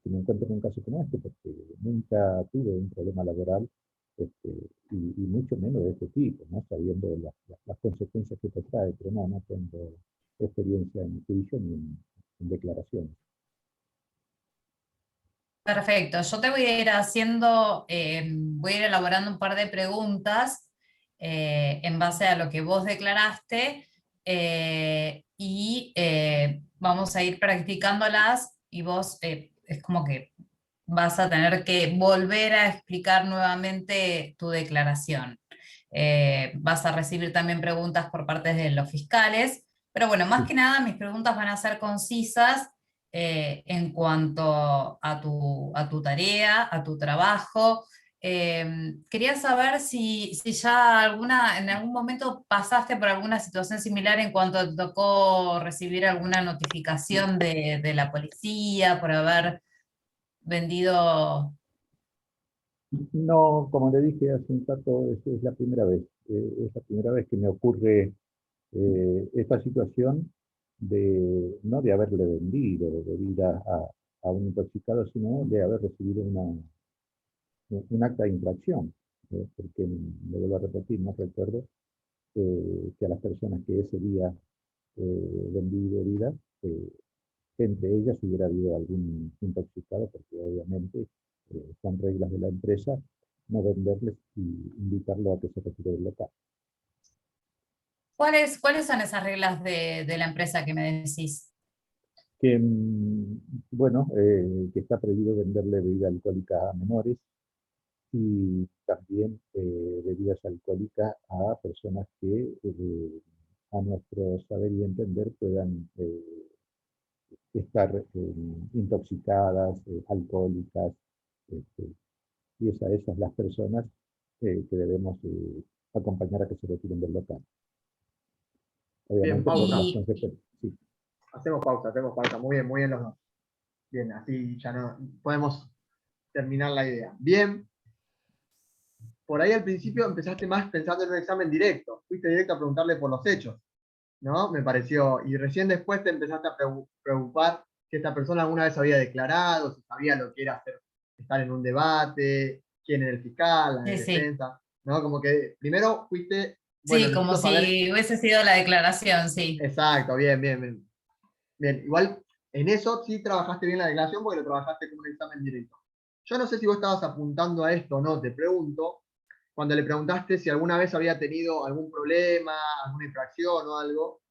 me encuentro en un caso como este, porque nunca tuve un problema laboral, y mucho menos de este tipo, ¿no? Sabiendo las consecuencias que te trae, pero no tengo experiencia en juicio ni en declaraciones. Perfecto. Yo te voy a ir haciendo, voy a ir elaborando un par de preguntas en base a lo que vos declaraste, y vamos a ir practicándolas y vos es como que vas a tener que volver a explicar nuevamente tu declaración. Vas a recibir también preguntas por parte de los fiscales, pero bueno, más que nada mis preguntas van a ser concisas en cuanto a tu tarea, a tu trabajo. Quería saber si ya en algún momento pasaste por alguna situación similar en cuanto te tocó recibir alguna notificación de la policía por haber vendido No, como le dije hace un rato, es la primera vez. Es la primera vez que me ocurre esta situación de no de haberle vendido bebida a un intoxicado, sino de haber recibido un acta de infracción. Porque, le vuelvo a repetir, no recuerdo que a las personas que ese día vendí bebida, entre ellas hubiera habido algún intoxicado, porque obviamente son reglas de la empresa no venderles y invitarlo a que se retire del local. ¿Cuáles son esas reglas de la empresa que me decís? Que, bueno, que está prohibido venderle bebida alcohólica a menores y también bebidas alcohólicas a personas que, a nuestro saber y entender, puedan estar intoxicadas, alcohólicas, este, y esas las personas que debemos acompañar a que se retiren del local. Bien, Obviamente por las pausa. consecuencias. Sí. Hacemos pausa. Muy bien los dos. Bien, así ya no podemos terminar la idea. Bien. Por ahí al principio empezaste más pensando en un examen directo. Fuiste directo a preguntarle por los hechos, ¿no? Me pareció. Y recién después te empezaste a preocupar que esta persona alguna vez había declarado, si sabía lo que era estar en un debate, quién era el fiscal, la de Sí, sí. defensa, ¿no? Como que primero fuiste, bueno, Sí, como necesito saber. si hubiese sido la declaración, sí. Exacto, bien. Bien, igual en eso sí trabajaste bien la declaración porque lo trabajaste como un examen directo. Yo no sé si vos estabas apuntando a esto o no, te pregunto, cuando le preguntaste si alguna vez había tenido algún problema, alguna infracción o algo,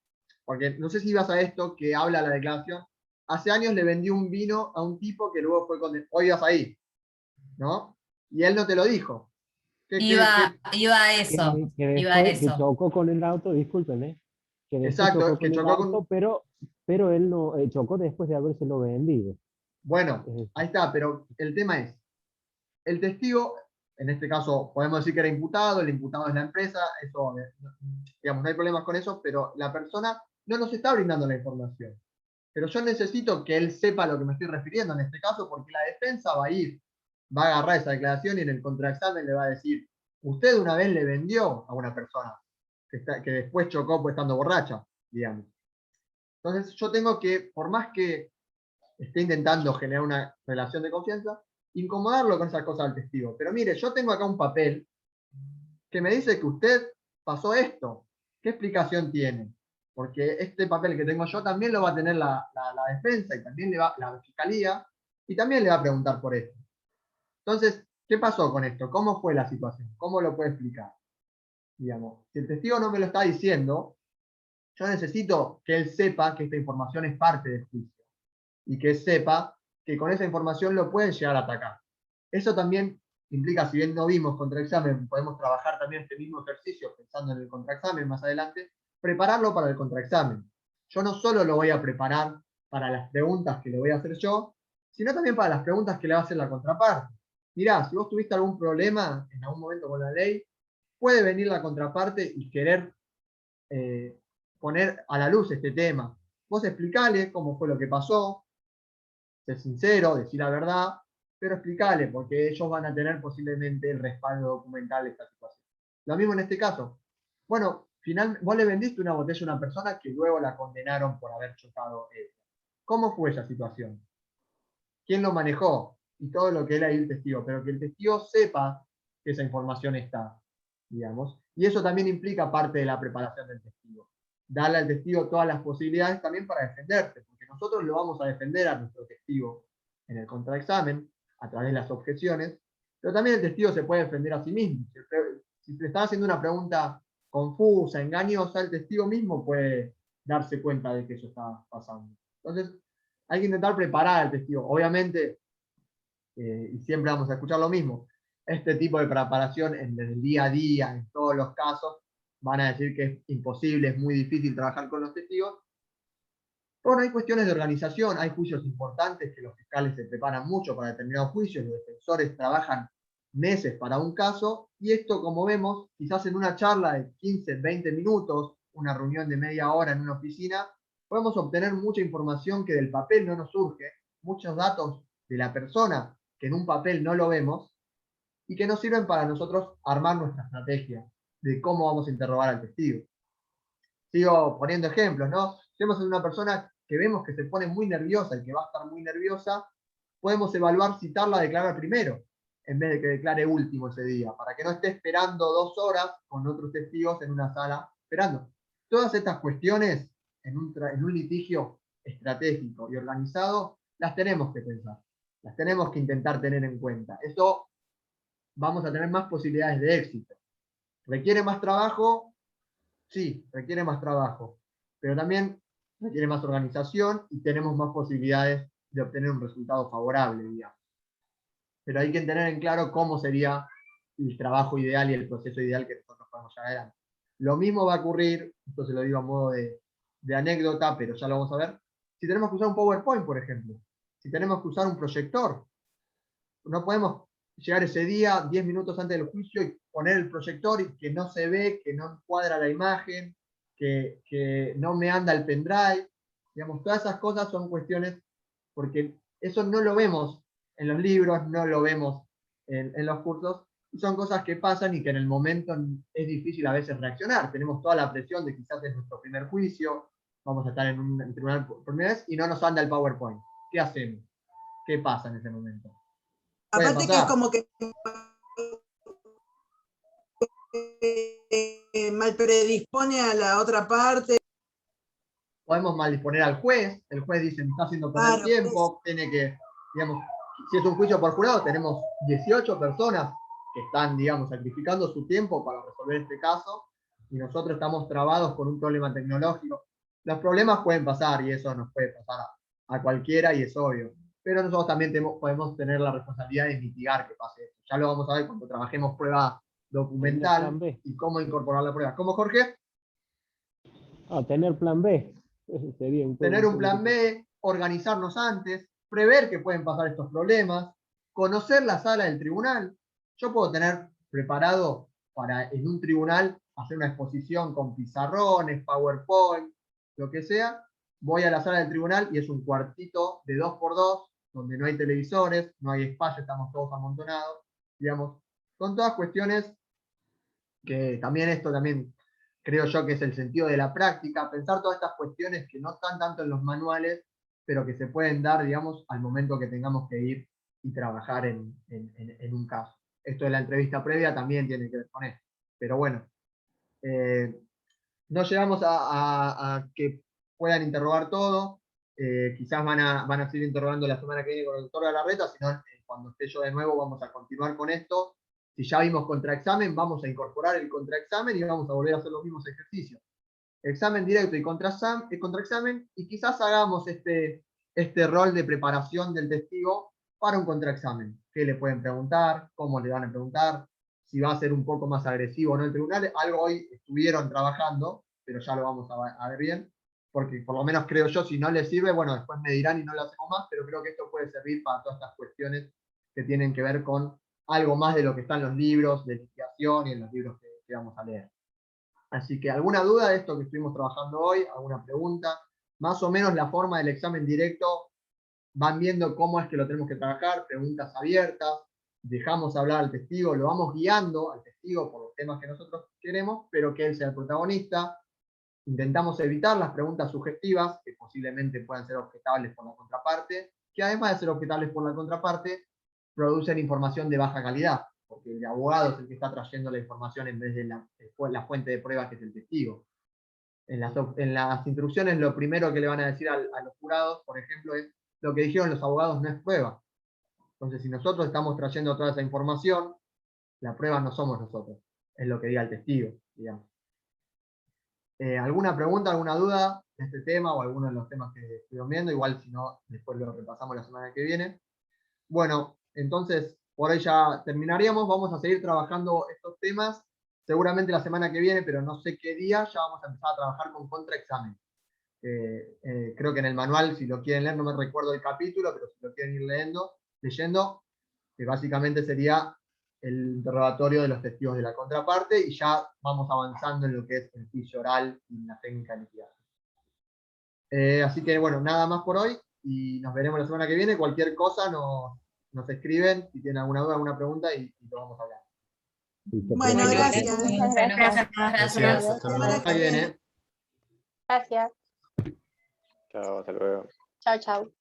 porque no sé si ibas a esto que habla la declaración. Hace años le vendí un vino a un tipo que luego fue condenado. Hoy ibas ahí, ¿no? Y él no te lo dijo. Iba a eso, Que iba a después que eso. chocó con el auto, discúlpenme, que después Exacto, chocó que con el chocó con... auto, pero él no chocó después de habérselo vendido. Bueno, ahí está, pero el tema es, el testigo, en este caso podemos decir que era imputado, el imputado es la empresa, eso, digamos, no hay problemas con eso, pero la persona no nos está brindando la información. Pero yo necesito que él sepa a lo que me estoy refiriendo en este caso, porque la defensa va a ir, va a agarrar esa declaración y en el contraexamen le va a decir, usted una vez le vendió a una persona que después chocó pues estando borracha, digamos. Entonces yo tengo que, por más que esté intentando generar una relación de confianza, incomodarlo con esas cosas al testigo. Pero mire, yo tengo acá un papel que me dice que usted pasó esto. ¿Qué explicación tiene? Porque este papel que tengo yo también lo va a tener la defensa y también la fiscalía y también le va a preguntar por esto. Entonces, ¿qué pasó con esto? ¿Cómo fue la situación? ¿Cómo lo puede explicar? Digamos, si el testigo no me lo está diciendo, yo necesito que él sepa que esta información es parte del juicio y que sepa que con esa información lo pueden llegar a atacar. Eso también implica, si bien no vimos contraexamen, podemos trabajar también este mismo ejercicio pensando en el contraexamen más adelante, prepararlo para el contraexamen. Yo no solo lo voy a preparar para las preguntas que le voy a hacer yo, sino también para las preguntas que le va a hacer la contraparte. Mirá, si vos tuviste algún problema en algún momento con la ley, puede venir la contraparte y querer poner a la luz este tema. Vos explicale cómo fue lo que pasó, ser sincero, decir la verdad, pero explicarle, porque ellos van a tener posiblemente el respaldo documental de esta situación. Lo mismo en este caso. Bueno, vos le vendiste una botella a una persona que luego la condenaron por haber chocado él. ¿Cómo fue esa situación? ¿Quién lo manejó? Y todo lo que era ahí el testigo, pero que el testigo sepa que esa información está, digamos. Y eso también implica parte de la preparación del testigo. Darle al testigo todas las posibilidades también para defenderse, porque nosotros lo vamos a defender a nuestro testigo en el contraexamen, a través de las objeciones, pero también el testigo se puede defender a sí mismo. Si le están haciendo una pregunta confusa, engañosa, el testigo mismo puede darse cuenta de que eso está pasando. Entonces, hay que intentar preparar al testigo. Obviamente, y siempre vamos a escuchar lo mismo, este tipo de preparación en el día a día, en todos los casos, van a decir que es imposible, es muy difícil trabajar con los testigos. Bueno, hay cuestiones de organización, hay juicios importantes que los fiscales se preparan mucho para determinados juicios, los defensores trabajan meses para un caso, y esto, como vemos, quizás en una charla de 15, 20 minutos, una reunión de media hora en una oficina, podemos obtener mucha información que del papel no nos surge, muchos datos de la persona que en un papel no lo vemos, y que nos sirven para nosotros armar nuestra estrategia de cómo vamos a interrogar al testigo. Sigo poniendo ejemplos, ¿no? Si tenemos una persona que vemos que se pone muy nerviosa y que va a estar muy nerviosa, podemos evaluar citarla a declarar primero, en vez de que declare último ese día, para que no esté esperando 2 horas con otros testigos en una sala esperando. Todas estas cuestiones en un litigio estratégico y organizado, las tenemos que pensar, las tenemos que intentar tener en cuenta. Eso vamos a tener más posibilidades de éxito. ¿Requiere más trabajo? Sí, requiere más trabajo, pero también requiere más organización y tenemos más posibilidades de obtener un resultado favorable, digamos. Pero hay que tener en claro cómo sería el trabajo ideal y el proceso ideal que nosotros podemos llevar adelante. Lo mismo va a ocurrir, esto se lo digo a modo de anécdota, pero ya lo vamos a ver, si tenemos que usar un PowerPoint, por ejemplo, si tenemos que usar un proyector. No podemos llegar ese día 10 minutos antes del juicio y poner el proyector y que no se ve, que no cuadra la imagen, que no me anda el pendrive. Digamos, todas esas cosas son cuestiones, porque eso no lo vemos en los libros, no lo vemos en los cursos, y son cosas que pasan y que en el momento es difícil a veces reaccionar. Tenemos toda la presión de quizás es nuestro primer juicio, vamos a estar en un tribunal por primera vez y no nos anda el PowerPoint. ¿Qué hacemos? ¿Qué pasa en ese momento? Aparte que es como que mal predispone a la otra parte. Podemos mal disponer al juez, el juez dice, me está haciendo perder tiempo, tiene que, digamos, si es un juicio por jurado, tenemos 18 personas que están, digamos, sacrificando su tiempo para resolver este caso, y nosotros estamos trabados con un problema tecnológico. Los problemas pueden pasar, y eso nos puede pasar a cualquiera, y es obvio. Pero nosotros también podemos tener la responsabilidad de mitigar que pase esto. Ya lo vamos a ver cuando trabajemos prueba documental y cómo incorporar la prueba. ¿Cómo, Jorge? Tener plan B. Sería tener un plan B, organizarnos antes, prever que pueden pasar estos problemas, conocer la sala del tribunal. Yo puedo tener preparado para en un tribunal hacer una exposición con pizarrones, PowerPoint, lo que sea. Voy a la sala del tribunal y es un cuartito de 2x2, donde no hay televisores, no hay espacio, estamos todos amontonados. Digamos, son todas cuestiones que también creo yo que es el sentido de la práctica, pensar todas estas cuestiones que no están tanto en los manuales, pero que se pueden dar, digamos, al momento que tengamos que ir y trabajar en un caso. Esto de la entrevista previa también tiene que ver con esto. Pero bueno, no llegamos a que puedan interrogar todo, quizás van a seguir interrogando la semana que viene con el doctor Galarreta, sino cuando esté yo de nuevo vamos a continuar con esto. Si ya vimos contraexamen, vamos a incorporar el contraexamen y vamos a volver a hacer los mismos ejercicios. Examen directo y contraexamen, y quizás hagamos este rol de preparación del testigo para un contraexamen. ¿Qué le pueden preguntar? ¿Cómo le van a preguntar? Si va a ser un poco más agresivo o no el tribunal. Algo hoy estuvieron trabajando, pero ya lo vamos a ver bien, porque por lo menos creo yo, si no les sirve, bueno, después me dirán y no lo hacemos más, pero creo que esto puede servir para todas estas cuestiones que tienen que ver con algo más de lo que está en los libros de litigación y en los libros que vamos a leer. Así que, ¿alguna duda de esto que estuvimos trabajando hoy? ¿Alguna pregunta? Más o menos la forma del examen directo, van viendo cómo es que lo tenemos que trabajar, preguntas abiertas, dejamos hablar al testigo, lo vamos guiando al testigo por los temas que nosotros queremos, pero que él sea el protagonista. Intentamos evitar las preguntas sugestivas, que posiblemente puedan ser objetables por la contraparte, que además de ser objetables por la contraparte, producen información de baja calidad, porque el abogado es el que está trayendo la información en vez de la fuente de pruebas que es el testigo. En las instrucciones lo primero que le van a decir a los jurados, por ejemplo, es lo que dijeron los abogados no es prueba. Entonces, si nosotros estamos trayendo toda esa información, la prueba no somos nosotros, es lo que diga el testigo, digamos. ¿Alguna pregunta, alguna duda de este tema o alguno de los temas que estuvieron viendo? Igual, si no, después lo repasamos la semana que viene. Bueno, entonces, por ahí ya terminaríamos. Vamos a seguir trabajando estos temas, seguramente la semana que viene, pero no sé qué día, ya vamos a empezar a trabajar con contraexamen. Creo que en el manual, si lo quieren leer, no me recuerdo el capítulo, pero si lo quieren ir leyendo, que básicamente sería el interrogatorio de los testigos de la contraparte, y ya vamos avanzando en lo que es el juicio oral y la técnica de litigación. Así que bueno, nada más por hoy, y nos veremos la semana que viene. Cualquier cosa nos escriben si tienen alguna duda, alguna pregunta y lo vamos a hablar. Bueno, gracias. Muchas gracias. Gracias, hasta luego. Está bien, ¿eh? Gracias. Chao, hasta luego. Chao, chao.